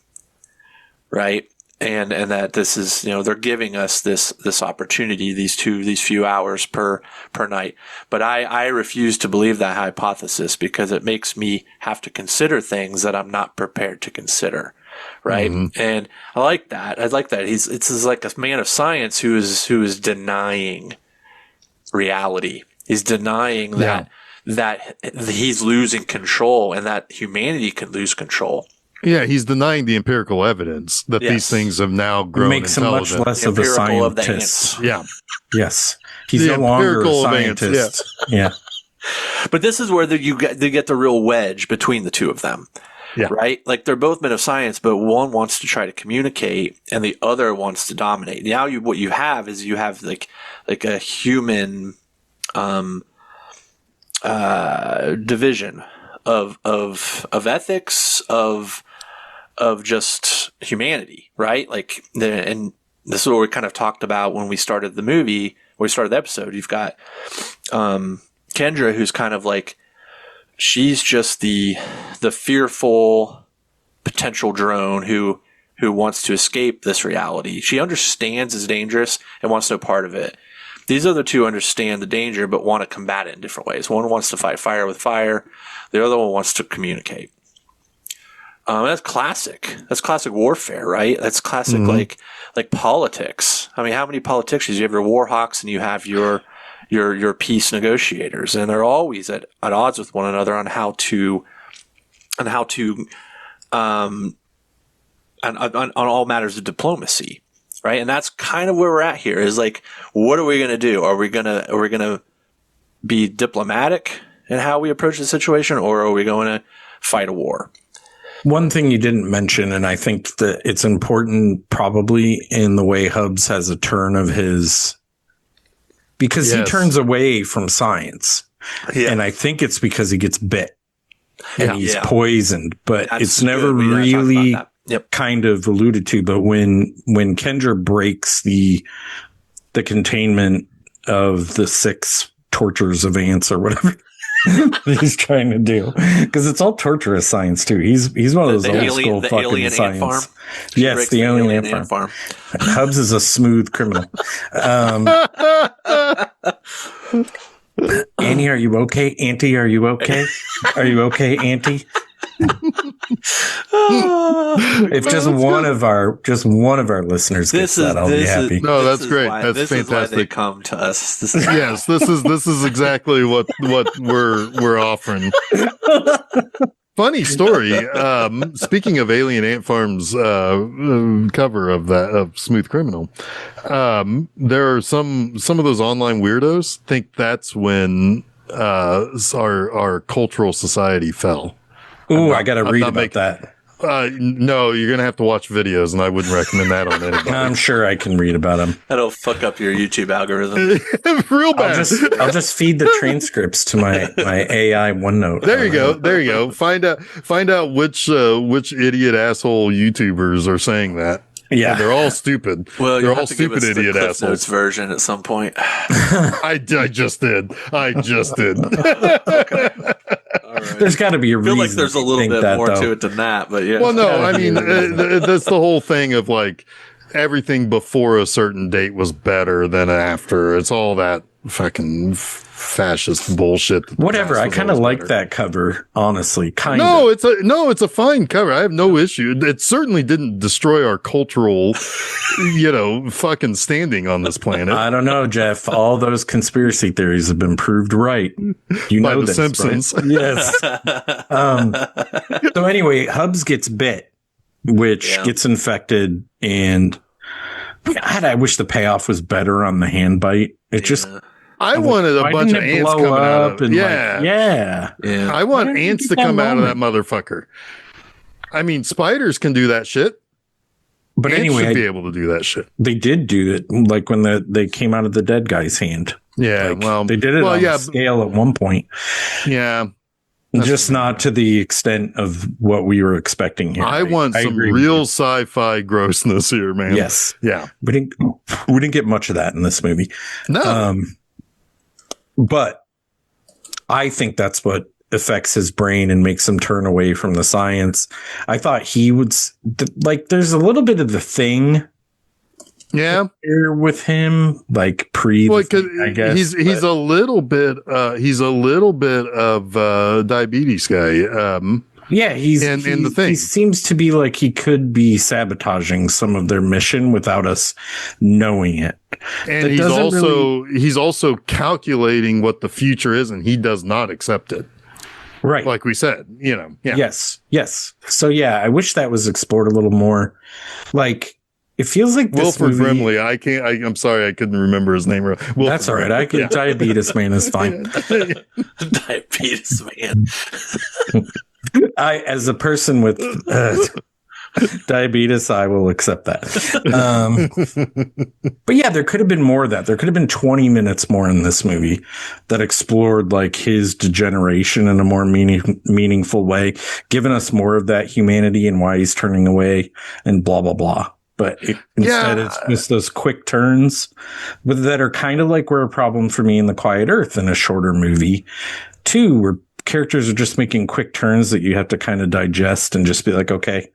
right? And that this is, they're giving us this opportunity, these few hours per night. But I refuse to believe that hypothesis, because it makes me have to consider things that I'm not prepared to consider. Right. Mm-hmm. And I like that. It's like a man of science who is denying reality. He's denying that he's losing control and that humanity can lose control. Yeah, he's denying the empirical evidence that these things have now grown intelligent. Makes him much less of a scientist. Yeah. Yes. He's no longer a scientist. Yeah. But this is where you get the real wedge between the two of them. Yeah. Right? Like, they're both men of science, but one wants to try to communicate and the other wants to dominate. Now what you have is like a human division of ethics, of just humanity, right? Like, and this is what we kind of talked about when we started the movie, when we started the episode. You've got Kendra, who's kind of like, she's just the fearful potential drone who wants to escape this reality. She understands it's dangerous and wants no part of it. These other two understand the danger but want to combat it in different ways. One wants to fight fire with fire. The other one wants to communicate. That's classic. That's classic warfare, right? That's classic, like politics. I mean, how many politicians? You have your war hawks and you have your peace negotiators, and they're always at odds with one another on all matters of diplomacy, right? And that's kind of where we're at here. Is like, what are we going to do? Are we going to be diplomatic in how we approach the situation, or are we going to fight a war? One thing you didn't mention, and I think that it's important probably in the way Hubs has a turn of his, because he turns away from science. Yeah. And I think it's because he gets bit and he's poisoned, but it's never really kind of alluded to. But when Kendra breaks the containment of the 6 tortures of ants or whatever he's trying to do, because it's all torturous science too. He's one of those old school fucking science. Yes, the alien ant farm. Hubs is a smooth criminal. Annie, are you okay? Auntie, are you okay? Are you okay, Auntie? If just one of our listeners gets that, I'll be happy. No, that's great. That's fantastic. Why they come to us. This is exactly what we're offering. Funny story. Speaking of Alien Ant Farm's cover of Smooth Criminal, there are some of those online weirdos think that's when our cultural society fell. Ooh, I got to read about that. No, you're going to have to watch videos, and I wouldn't recommend that on anybody. I'm sure I can read about them. That'll fuck up your YouTube algorithm. Real bad. I'll just feed the transcripts to my AI OneNote. There you go. Find out which idiot asshole YouTubers are saying that. Yeah, and they're all stupid. Well, they're all stupid idiot the assholes. Notes version at some point. I just did. Okay. Right. There's got to be a reason. I feel like there's a little bit more to it than that, but yeah. Well, no, I mean that's the whole thing of like everything before a certain date was better than after. It's all that fucking fascist bullshit. Whatever. I kind of like that cover, honestly. It's a fine cover. I have no issue. It certainly didn't destroy our cultural, fucking standing on this planet. I don't know, Jeff. All those conspiracy theories have been proved right. By the Simpsons. Right? Yes. So anyway, Hubs gets bit, which gets infected, and God, I wish the payoff was better on the hand bite. It just. I wanted a bunch of ants coming out of it. Yeah. I want ants to come out of that motherfucker. I mean, spiders can do that shit. But ants anyway, should be able to do that shit. They did do it, like when they came out of the dead guy's hand. Yeah, they did it on a scale at one point. Yeah. Just not to the extent of what we were expecting here. I want some real sci-fi grossness here, man. Yes. Yeah. We didn't get much of that in this movie. No. But I think that's what affects his brain and makes him turn away from the science. I thought he would like, there's a little bit of the thing. Yeah. Here with him, like Well, I guess he's a little bit of diabetes guy. Yeah, he's the thing. He seems to be like he could be sabotaging some of their mission without us knowing it. And he's also calculating what the future is, and he does not accept it. Right. Like we said, Yeah. Yes. So yeah, I wish that was explored a little more. Like, it feels like this Wilford movie, Brimley. I'm sorry, I couldn't remember his name. That's all right. Diabetes man is fine. Diabetes man. As a person with diabetes, I will accept that. But yeah, there could have been more of that. There could have been 20 minutes more in this movie that explored like his degeneration in a more meaningful way, giving us more of that humanity and why he's turning away and blah, blah, blah. But instead, it's just those quick turns that are kind of like were a problem for me in The Quiet Earth in a shorter movie, too, where characters are just making quick turns that you have to kind of digest and just be like, okay,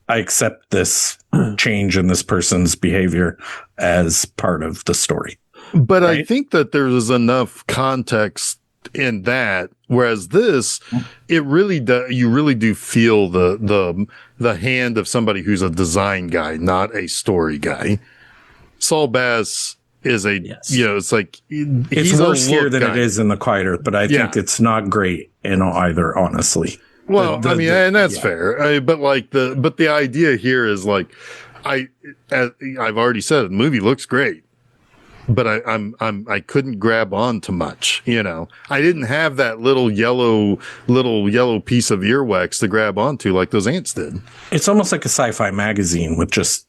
I accept this change in this person's behavior as part of the story. But right? I think that there's enough context in that, whereas this, it really you really do feel the hand of somebody who's a design guy, not a story guy. Saul Bass is it's like it's worse here than it is in The Quiet Earth, but I think it's not great in either, honestly. Well, and that's fair. But the idea here is like, I've already said it, the movie looks great, but I couldn't grab on to much. I didn't have that little yellow piece of earwax to grab onto like those ants did. It's almost like a sci-fi magazine with just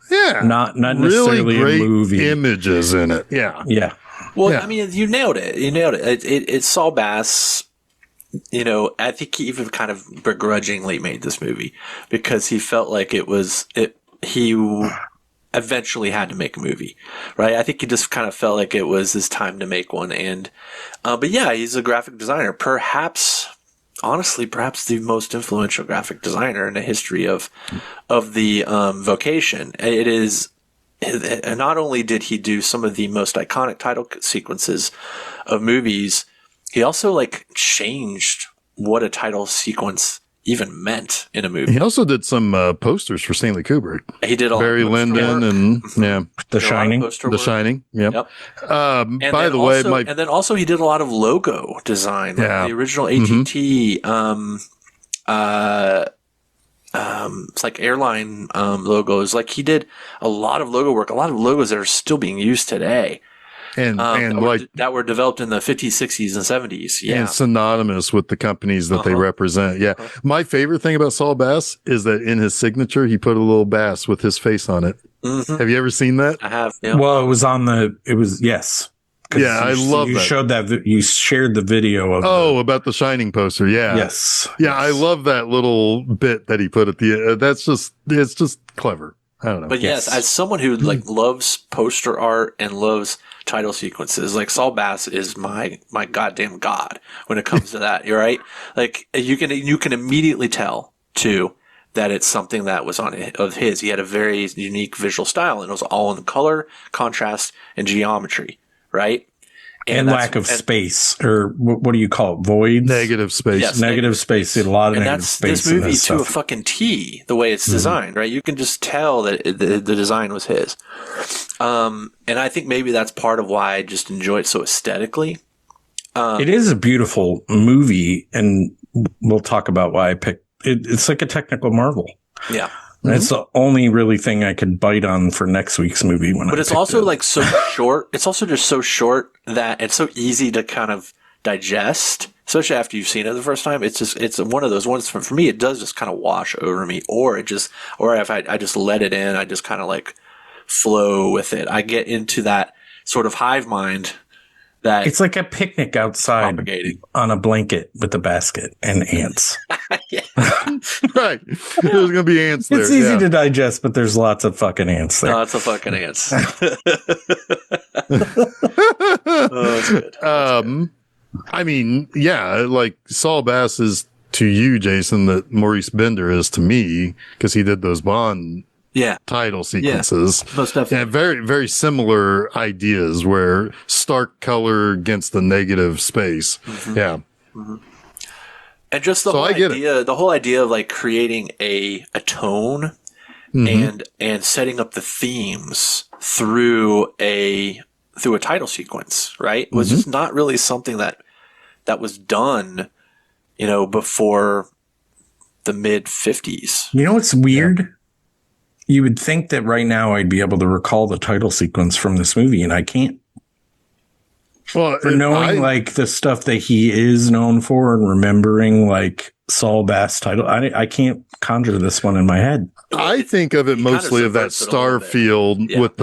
not necessarily really great a movie images in it. Yeah. Well, I mean, you nailed it. It's Saul Bass. I think he even kind of begrudgingly made this movie because he felt like he eventually had to make a movie, right? I think he just kind of felt like it was his time to make one. And, but yeah, he's a graphic designer, perhaps the most influential graphic designer in the history of the vocation. It is, and not only did he do some of the most iconic title sequences of movies, he also changed what a title sequence even meant in a movie. He also did some posters for Stanley Kubrick. He did all Barry Lyndon and The Shining. The Shining. Yep. By the way, and then also he did a lot of logo design, the original AT&T. It's like airline logos. Like he did a lot of logo work, a lot of logos that are still being used today. And that were developed in the 50s, 60s, and 70s. Yeah. And synonymous with the companies that they represent. Yeah. My favorite thing about Saul Bass is that in his signature, he put a little bass with his face on it. Mm-hmm. Have you ever seen that? I have. Yeah. Well, yes. Yeah, I love that. You showed that. You shared the video of. About the Shining poster. Yeah. Yes. Yeah. Yes. I love that little bit that he put at the, it's just clever. I don't know. But yes, as someone who loves poster art and loves title sequences, Saul Bass is my goddamn god when it comes to that. You're right. You can immediately tell too that it's something that was of his. He had a very unique visual style, and it was all in color, contrast, and geometry. Right. And lack of space, or what do you call it? Voids? Negative space. Yes, negative space. A lot of negative space. This movie to a fucking T, the way it's designed, right? You can just tell that the design was his. And I think maybe that's part of why I just enjoy it so aesthetically. It is a beautiful movie, and we'll talk about why I picked it. It's like a technical marvel. Yeah. That's the only really thing I could bite on for next week's movie. But it's also so short. It's also just so short that it's so easy to kind of digest, especially after you've seen it the first time. It's one of those ones for me. It does just kind of wash over me, or if I just let it in, I just kind of flow with it. I get into that sort of hive mind. That it's like a picnic outside on a blanket with a basket and ants. Right. There's going to be ants there. It's easy to digest, but there's lots of fucking ants there. Lots of fucking ants. Oh, that's good. I mean, yeah, like Saul Bass is to you, Jason, that Maurice Bender is to me, because he did those Bond title sequences. Yeah, most definitely. And very, very similar ideas where stark color against the negative space. Mm-hmm. Yeah. Mm-hmm. And just the whole idea of like creating a tone and setting up the themes through a title sequence, right? Was just not really something that was done, before the mid 50s. You know what's weird? Yeah. You would think that right now I'd be able to recall the title sequence from this movie, and I can't. Well, for knowing like the stuff that he is known for and remembering like Saul Bass title, I can't conjure this one in my head. I think of it mostly of that star field with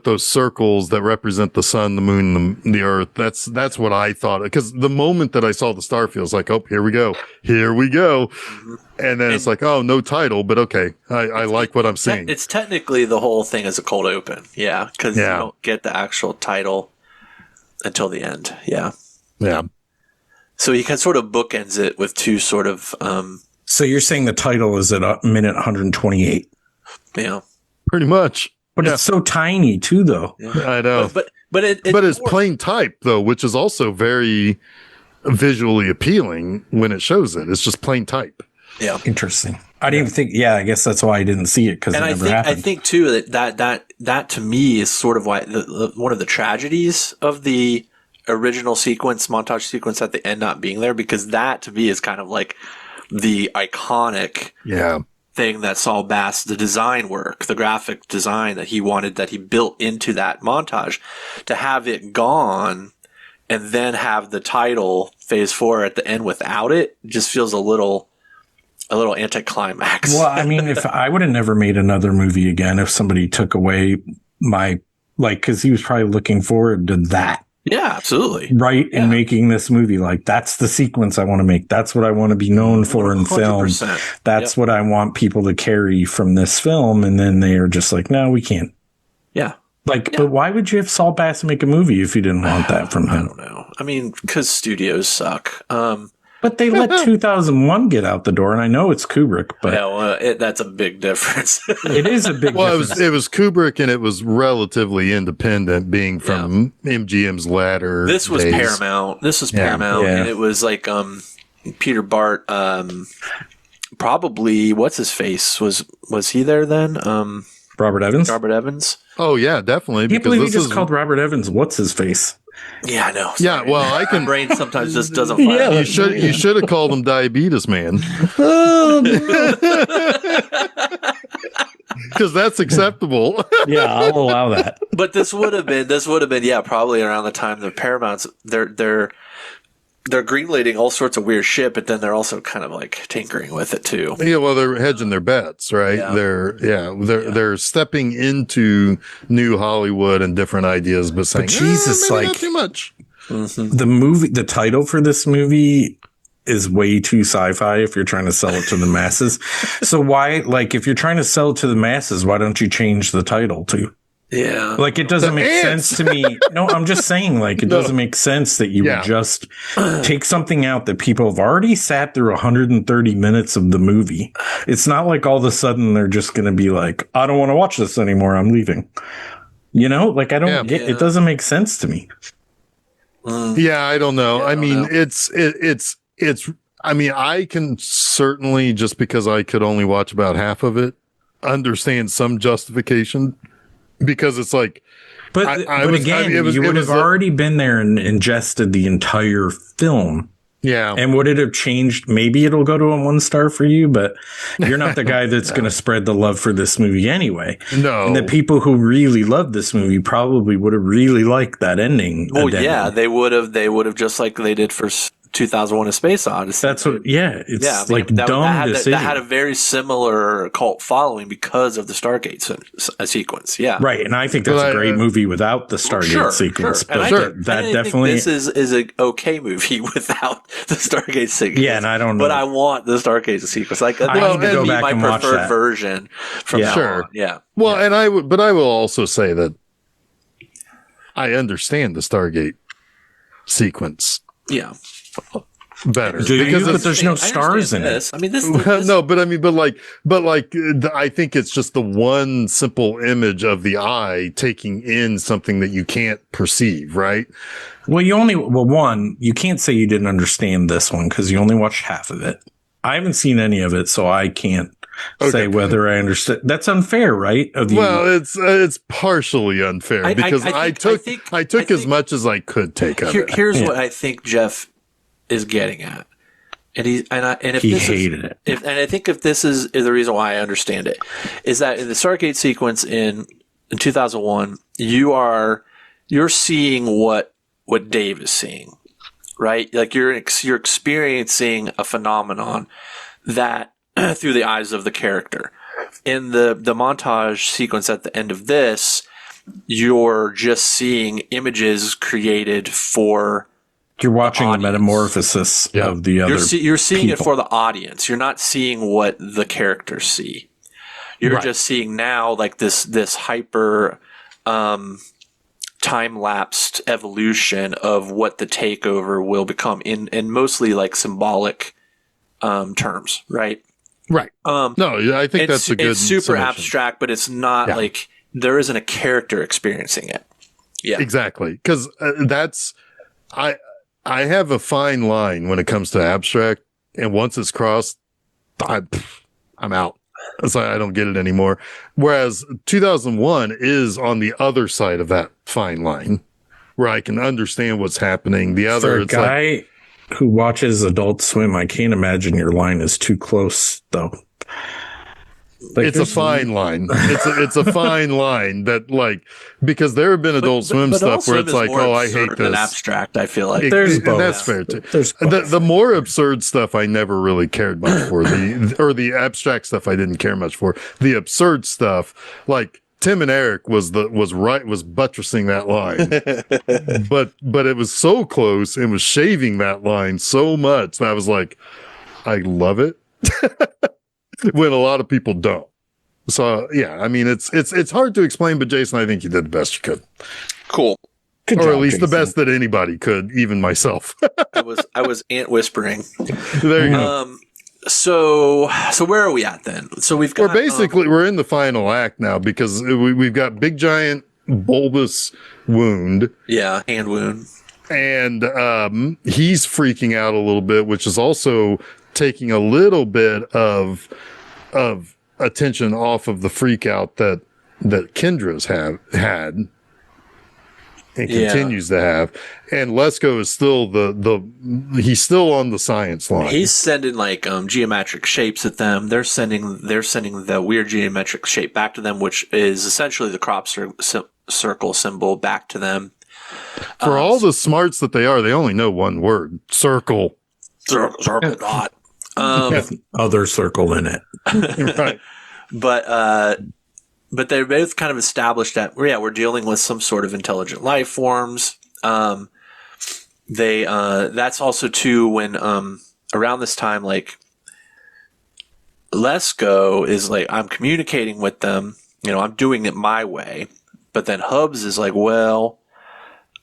those circles that represent the sun, the moon, the earth. That's what I thought. Because the moment that I saw the star field, it's like, oh, here we go. Mm-hmm. And then it's like, oh, no title, but okay. I like what I'm seeing. It's technically the whole thing is a cold open. Yeah. Because you don't get the actual title until the end. Yeah. Yeah. So he can sort of bookends it with two sort of. So you're saying the title is at a minute 128? Yeah. Pretty much. But it's so tiny too, though. Yeah. I know. But it's plain type, though, which is also very visually appealing when it shows it. It's just plain type. Yeah. Interesting. I didn't think. Yeah, I guess that's why I didn't see it, because it never happened. I think too that to me is sort of why one of the tragedies of the original montage sequence at the end not being there, because that to me is kind of like the iconic thing that Saul Bass, the design work, the graphic design that he built into that montage, to have it gone and then have the title Phase 4 at the end without it just feels a little anticlimax. Well, I mean, if I would have never made another movie again if somebody took away because he was probably looking forward to that. Yeah, absolutely. Right. In making this movie, like, that's the sequence I want to make. That's what I want to be known for in film. That's what I want people to carry from this film. And then they are just like, no, we can't. Yeah. But why would you have Saul Bass make a movie if you didn't want that from him? I don't know. I mean, because studios suck. But they let 2001 get out the door, and I know it's Kubrick, but that's a big difference. It is a big difference. It was Kubrick, and it was relatively independent, being from MGM's latter. This was days. Paramount. And it was like Peter Bart. Probably what's his face was he there then? Robert Evans. Robert Evans. Oh yeah, definitely. I can't believe he just called Robert Evans. What's his face? Yeah, I know. Sorry. Yeah, well, my brain sometimes just doesn't fire. You should have called him Diabetes Man. Because that's acceptable. Yeah, I'll allow that. But this would have been probably around the time the Paramounts they're greenlighting all sorts of weird shit, but then they're also kind of like tinkering with it too. Yeah, well, they're hedging their bets, right? Yeah. They're stepping into new Hollywood and different ideas, but saying, Jesus, maybe not too much. Mm-hmm. The title for this movie is way too sci-fi if you're trying to sell it to the masses. So why, if you're trying to sell it to the masses, why don't you change the title to? Yeah. It doesn't make sense to me. No, I'm just saying, it doesn't make sense that you would just take something out that people have already sat through 130 minutes of the movie. It's not like all of a sudden they're just going to be like, I don't want to watch this anymore. I'm leaving. I don't get, it doesn't make sense to me. Yeah, I don't know. I mean, it's, I mean, I can certainly, just because I could only watch about half of it, understand some justification. Because it's like, you would have already been there and ingested the entire film. Yeah. And would it have changed? Maybe it'll go to a 1-star for you, but you're not the guy that's going to spread the love for this movie anyway. No. And the people who really love this movie probably would have really liked that ending. Well, yeah, they would have just like they did for 2001: A Space Odyssey. That's what. Yeah, it's dumb decision. That had a very similar cult following because of the Stargate sequence. Yeah, right. And I think that's a great movie without the Stargate sequence. Sure. But that definitely this is an okay movie without the Stargate sequence. Yeah, and I don't know, but I want the Stargate sequence. I need to go back my preferred version from now on. Yeah. Well, and I will also say that I understand the Stargate sequence. Yeah. better. Do you? Because But it's, there's no stars in it. this. I mean, this. no, but I mean, I think it's just the one simple image of the eye taking in something that you can't perceive, right? Well, you can't say you didn't understand this one because you only watched half of it. I haven't seen any of it, so I can't say whether I understood. That's unfair, right? Well, it's partially unfair because I took as much as I could take of it. Here's what I think Jeff is getting at, and he hated it. And I think if this is the reason why I understand it, is that in the Stargate sequence in 2001, you're seeing what Dave is seeing, right? Like you're experiencing a phenomenon that through the eyes of the character. In the montage sequence at the end of this, you're just seeing images created for. You're watching the metamorphosis of the other. You're seeing people. it for the audience. You're not seeing what the characters see. You're just seeing now like this hyper time-lapsed evolution of what the takeover will become in mostly like symbolic terms, right? Right. No, I think that's a good. It's super summation. Abstract, but it's not like there isn't a character experiencing it. Yeah, exactly. Because I have a fine line when it comes to abstract, and once it's crossed, I'm out. It's like I don't get it anymore. Whereas 2001 is on the other side of that fine line, where I can understand what's happening. The other, for a guy who watches Adult Swim, I can't imagine your line is too close, though. Like, it's a fine line. It's a fine line that because there have been Adult Swim stuff where it's like, oh, I hate this. Abstract, I feel like there's both. That's fair too. There's the more absurd stuff I never really cared much for. The abstract stuff I didn't care much for. The absurd stuff, like Tim and Eric was buttressing that line, but it was so close and was shaving that line so much that I was like, I love it. When a lot of people don't. So yeah, I mean, it's hard to explain, but Jason, I think you did the best you could. Cool. Good or job, at least Jason. the best that anybody could, even myself. I was ant whispering. There you go. So where are we at then? So we've got. We're in the final act now because we've got big giant bulbous wound. Yeah, hand wound. And he's freaking out a little bit, which is also taking a little bit of attention off of the freak out that Kendra's had and continues to have. And Lesko is still he's still on the science line. He's sending like geometric shapes at them. They're sending the weird geometric shape back to them, which is essentially the crop circle symbol back to them. For all the smarts that they are, they only know one word: circle. Circle dot. Other circle in it. Right. But they're both kind of established that we're dealing with some sort of intelligent life forms. That's also too when around this time, like Lesko is like, I'm communicating with them, I'm doing it my way. But then Hubs is like, well,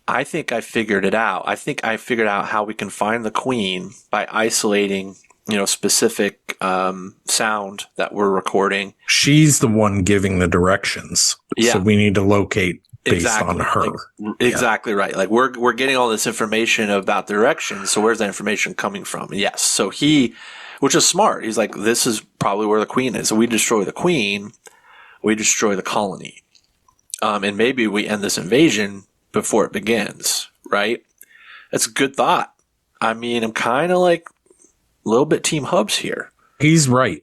I think I figured it out. I think I figured out how we can find the queen by isolating specific sound that we're recording. She's the one giving the directions. Yeah. So we need to locate based on her. Exactly right. Like we're getting all this information about the directions. So where's that information coming from? Yes. So which is smart. He's like, this is probably where the queen is. So we destroy the queen, we destroy the colony. And maybe we end this invasion before it begins. Right? That's a good thought. I mean, I'm kind of like, a little bit Team Hubs here. He's right.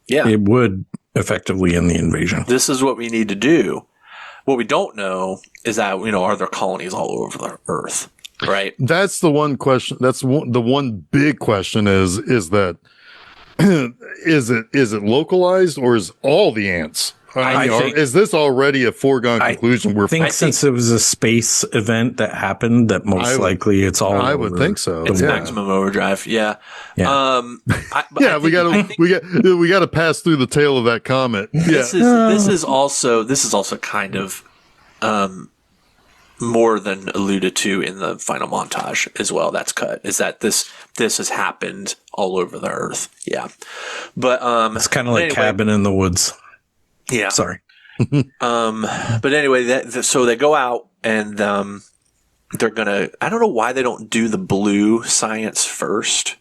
Yeah. It would effectively end the invasion. This is what we need to do. What we don't know is that, are there colonies all over the earth? Right. That's the one question. That's the one big question is that is it localized or is all the ants? Is this already a foregone conclusion? I think since it was a space event that happened, that most likely it's all. I would think so. It's maximum overdrive. Yeah. Yeah. We got to pass through the tail of that comet. This is also kind of more than alluded to in the final montage as well. That's cut. Is that this has happened all over the earth? Yeah, but it's kind of like Cabin in the Woods. Yeah, sorry. But anyway, so they go out and they're gonna. I don't know why they don't do the blue science first.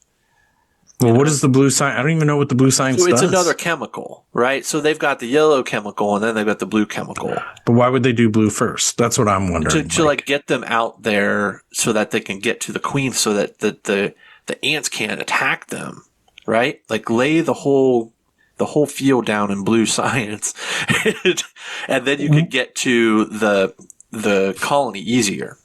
Well, what is the blue science? I don't even know what the blue science does. It's another chemical, right? So they've got the yellow chemical and then they've got the blue chemical. But why would they do blue first? That's what I'm wondering. To like get them out there so that they can get to the queen so that the ants can't attack them, right? Like lay the whole field down in blue science and then you can get to the colony easier.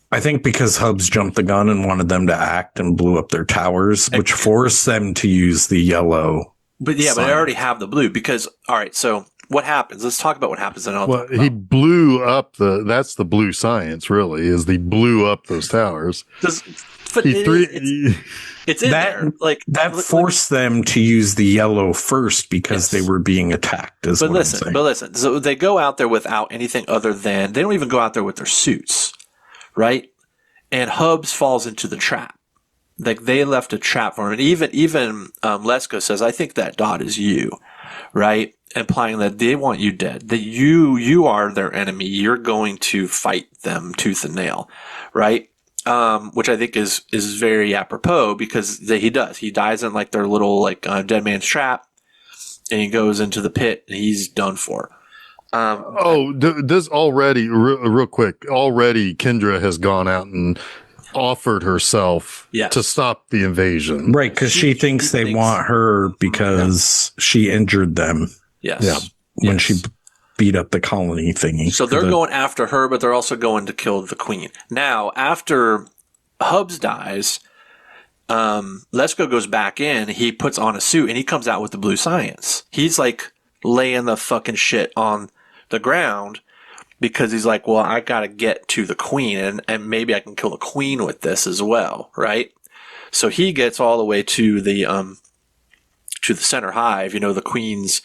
I think because Hubs jumped the gun and wanted them to act and blew up their towers, which forced them to use the yellow. But yeah, but I already have the blue because, all right, so what happens? Let's talk about what happens. Well, he blew up that's the blue science, really, is he blew up those towers. But it's in there. Like that forced them to use the yellow first because they were being attacked. But listen. So they go out there without anything other than they don't even go out there with their suits. Right? And Hubs falls into the trap. Like they left a trap for him. And even Lesko says, I think that dot is you. Right? Implying that they want you dead. That you are their enemy. You're going to fight them tooth and nail. Right? Which I think is very apropos because he does. He dies in like their little dead man's trap. And he goes into the pit and he's done for. This already, real quick, already Kendra has gone out and offered herself to stop the invasion. Right, because she thinks they want her because she injured them. Yes. Yeah, when she beat up the colony thingy. So they're going after her, but they're also going to kill the queen. Now, after Hubs dies, Lesko goes back in, he puts on a suit, and he comes out with the blue science. He's like laying the fucking shit on the ground because he's like, well, I got to get to the queen and maybe I can kill the queen with this as well. Right. So he gets all the way to the center hive, the queen's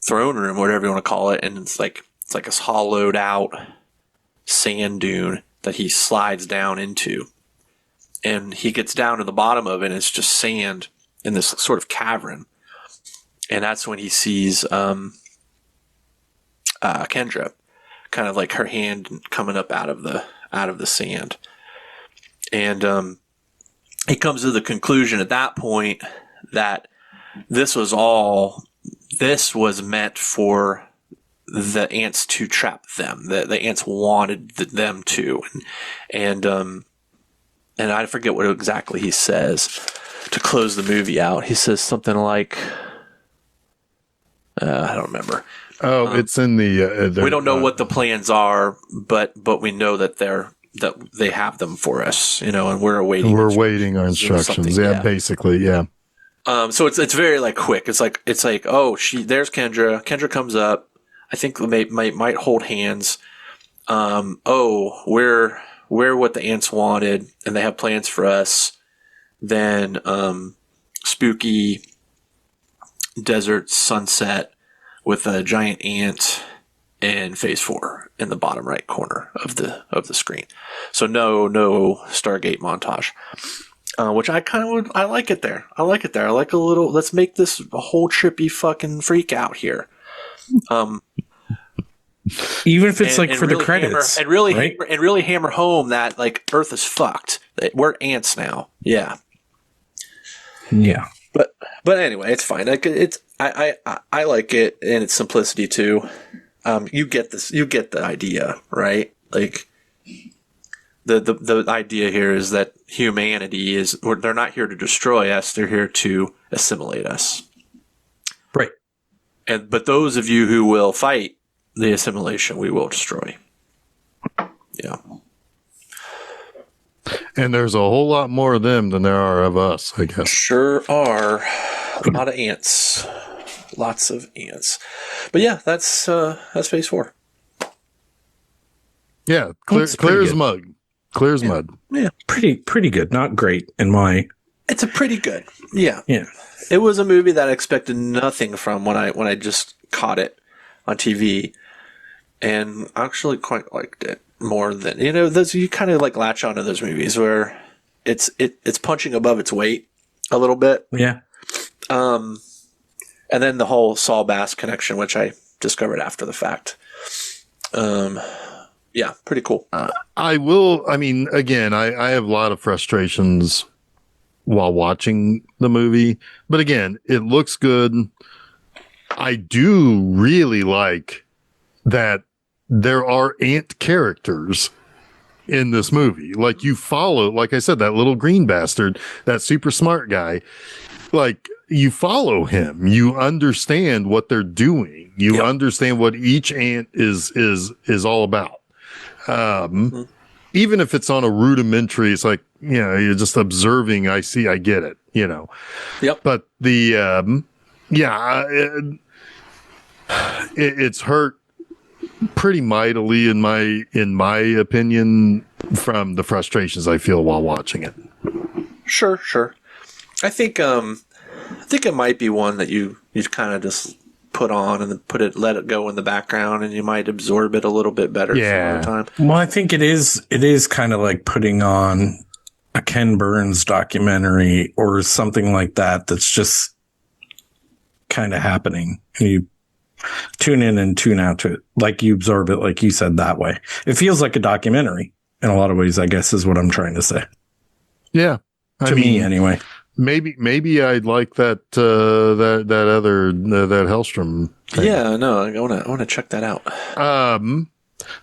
throne room, whatever you want to call it. And it's like a hollowed out sand dune that he slides down into. And he gets down to the bottom of it and it's just sand in this sort of cavern. And that's when he sees, Kendra, kind of like her hand coming up out of the sand. And he comes to the conclusion at that point that this was meant for the ants to trap them. The ants wanted them to. And I forget what exactly he says to close the movie out. He says something like, I don't remember. Oh, it's in the. We don't know what the plans are, but we know that they have them for us, and we're awaiting. We're waiting our instructions. Yeah, basically, yeah. So it's very like quick. It's like there's Kendra. Kendra comes up. I think they might hold hands. We're what the ants wanted, and they have plans for us. Then spooky desert sunset with a giant ant in phase 4 in the bottom right corner of the screen. So no Stargate montage, which I like it there. I like a little, let's make this a whole trippy fucking freak out here. Even if it's for really the credits. Really hammer home that like Earth is fucked. We're ants now. Yeah. Yeah. But anyway, it's fine. Like I like it in its simplicity too. You get the idea, right? Like the idea here is that humanity they're not here to destroy us, they're here to assimilate us. Right. But those of you who will fight the assimilation, we will destroy. Yeah. And there's a whole lot more of them than there are of us, I guess. Sure are. A lot of ants. Lots of ants. But yeah, that's phase 4. Yeah, clear as mud. Clear as mud. Yeah. Pretty good. Not great in my. It's a pretty good. Yeah. Yeah. It was a movie that I expected nothing from when I just caught it on TV, and I actually quite liked it. more than, those, you kind of like latch onto those movies where it's punching above its weight a little bit. Yeah. And then the whole Saul Bass connection, which I discovered after the fact. Yeah, pretty cool. Again, I have a lot of frustrations while watching the movie, but again, it looks good. I do really like that there are ant characters in this movie. Like, you follow, like I said, that little green bastard, that super smart guy, like, you follow him. You understand what they're doing. You understand what each ant is all about. Even if it's on a rudimentary, it's like, you're just observing. I see, I get it, Yep. But the, it's hurt pretty mightily in my opinion from the frustrations I feel while watching it. Sure. I think it might be one that you kind of just put on and let it go in the background, and you might absorb it a little bit better some other time. Well, I think it is kind of like putting on a Ken Burns documentary or something like that that's just kind of happening. And you tune in and tune out to it. Like, you absorb it, like you said, that way. It feels like a documentary in a lot of ways, I guess, is what I'm trying to say. Yeah. To me, anyway. Maybe I'd like that that Hellstrom thing. Yeah, no, I want to check that out.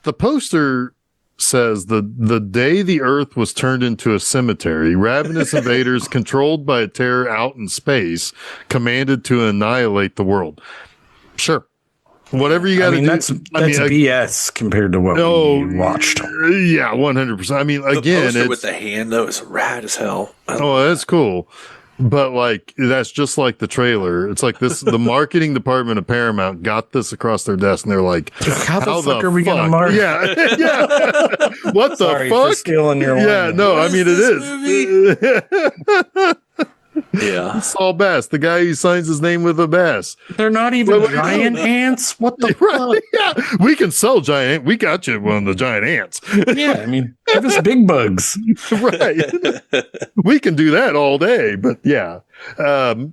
The poster says the day the Earth was turned into a cemetery, ravenous invaders controlled by a terror out in space commanded to annihilate the world. Sure. Whatever you got to do. That's BS compared to what we watched. Yeah, 100%. I mean, again, the poster with the hand, though, is rad as hell. That's cool. But like, that's just like the trailer. It's like this, the marketing department of Paramount got this across their desk and they're like, how the fuck are we going to market? Yeah. What Sorry the fuck? For stealing your line. Yeah, no, I mean, it is. Yeah. Saul Bass, the guy who signs his name with a bass. They're not even giant ants. What the fuck? Yeah, we can sell giant ant. We got you one of the giant ants. Yeah, I mean, give us big bugs. Right. We can do that all day. But yeah,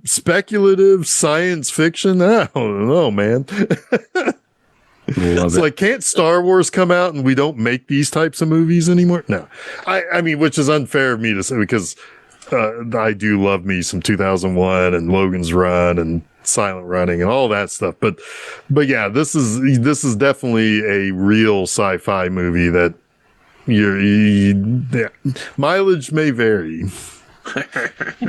speculative science fiction. I don't know, man. It's like, can't Star Wars come out and we don't make these types of movies anymore? No, I mean, which is unfair of me to say, because I do love me some 2001 and Logan's Run and Silent Running and all that stuff. But yeah, this is definitely a real sci-fi movie that mileage may vary.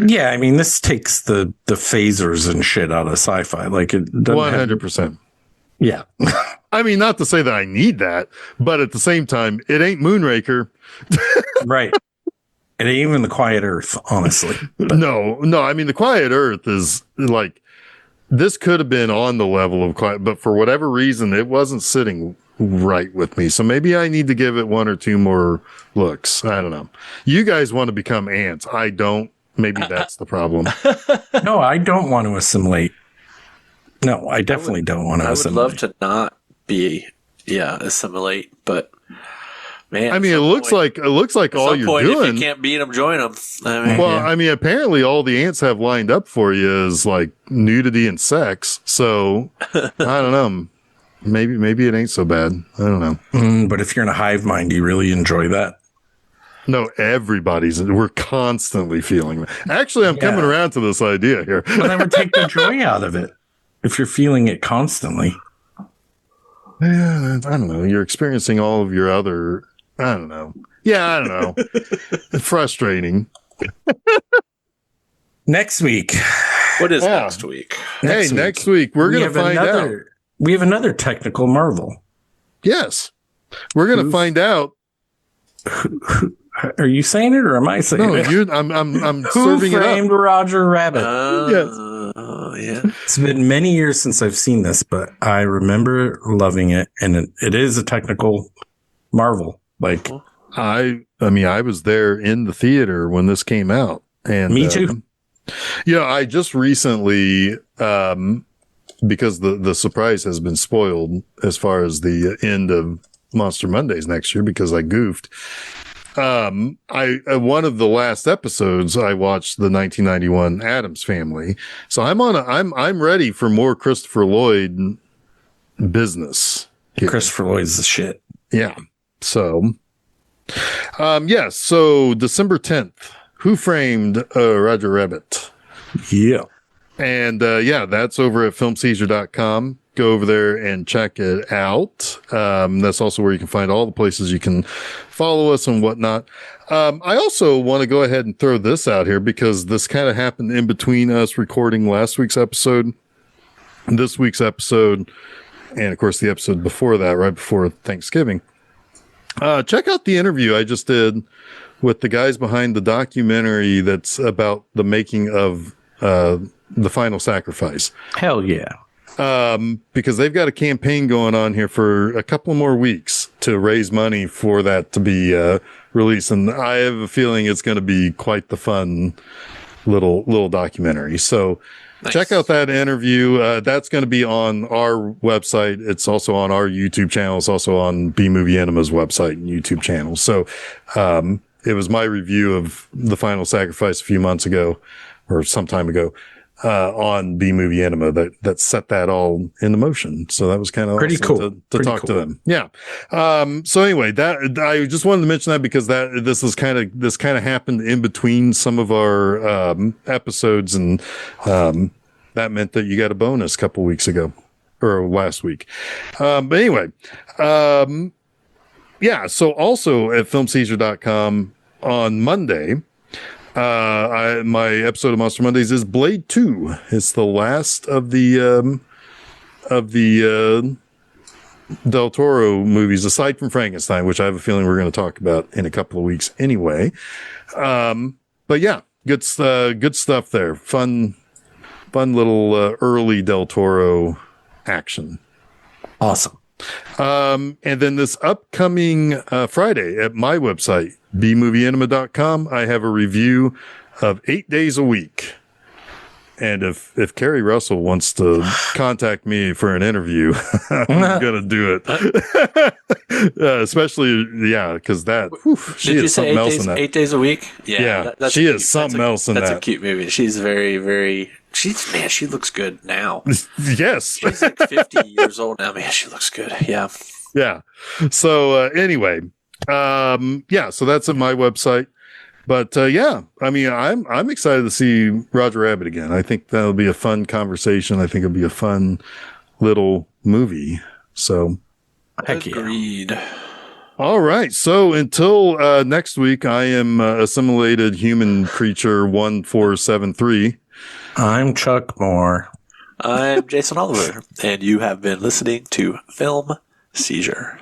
Yeah, I mean, this takes the phasers and shit out of sci-fi. Like, it doesn't 100%. Yeah. I mean, not to say that I need that, but at the same time, it ain't Moonraker. Right. It ain't even The Quiet Earth, honestly. But no. I mean, The Quiet Earth is like, this could have been on the level of Quiet, but for whatever reason, it wasn't sitting right with me. So maybe I need to give it one or two more looks. I don't know. You guys want to become ants. I don't. Maybe that's the problem. No, I don't want to assimilate. No, I definitely don't want to assimilate. I would love to not be, assimilate, but man, I mean, it looks like all you're doing. If you can't beat them, join them. I mean, apparently all the ants have lined up for you is like nudity and sex. So I don't know. Maybe it ain't so bad. I don't know. But if you're in a hive mind, do you really enjoy that? No, we're constantly feeling that. Actually, I'm coming around to this idea here. Well, that would take the joy out of it if you're feeling it constantly. Yeah, I don't know. You're experiencing all of your other, I don't know. Yeah, I don't know. Frustrating. Next week. What is next week? Next week we're going to find out. We have another technical marvel. Yes. We're going to find out. Are you saying it or am I saying it? I'm Who serving framed it up. Roger Rabbit? Yes. Yeah. It's been many years since I've seen this, but I remember loving it, and it is a technical marvel. Like, I mean, I was there in the theater when this came out, and me too. I just recently, because the surprise has been spoiled as far as the end of Monster Mondays next year because I goofed. One of the last episodes I watched the 1991 Addams Family. So I'm ready for more Christopher Lloyd business. Here. Christopher Lloyd's the shit. Yeah. So, yes. So December 10th, Who Framed Roger Rabbit? Yeah. And, that's over at filmseizure.com. Go over there and check it out. That's also where you can find all the places you can follow us and whatnot. I also want to go ahead and throw this out here because this kind of happened in between us recording last week's episode, this week's episode, and of course the episode before that, right before Thanksgiving. Check out the interview I just did with the guys behind the documentary that's about the making of The Final Sacrifice. Hell yeah. Because they've got a campaign going on here for a couple more weeks to raise money for that to be released. And I have a feeling it's going to be quite the fun little documentary. So nice. Check out that interview. That's going to be on our website. It's also on our YouTube channel. It's also on B Movie Enema's website and YouTube channel. So, it was my review of The Final Sacrifice a few months ago or some time ago. On B Movie Enema that set that all into motion. So that was kind of pretty awesome cool to talk to them. Yeah. So anyway, that I just wanted to mention that because this kind of happened in between some of our episodes, and that meant that you got a bonus a couple weeks ago or last week. But anyway, so also at filmseizure.com on Monday, my episode of Monster Mondays is Blade 2. It's the last of the Del Toro movies, aside from Frankenstein, which I have a feeling we're going to talk about in a couple of weeks anyway. But yeah, good stuff there. Fun little early Del Toro action. Awesome. And then this upcoming Friday at my website, bmovieenema.com, I have a review of 8 Days a Week. And if Carrie Russell wants to contact me for an interview, I'm going to do it. Especially, because she is something else in that. 8 days a week? Yeah. She is something else in that. That's a cute movie. She's very, very... she looks good now. Yes. She's like 50 years old now. Man, she looks good. Yeah. Yeah. So anyway, so that's at my website. But I mean, I'm excited to see Roger Rabbit again. I think that'll be a fun conversation. I think it'll be a fun little movie. So, heck yeah. Agreed. All right. So until next week, I am assimilated human creature 1473. I'm Chuck Moore. I'm Jason Oliver, and you have been listening to Film Seizure.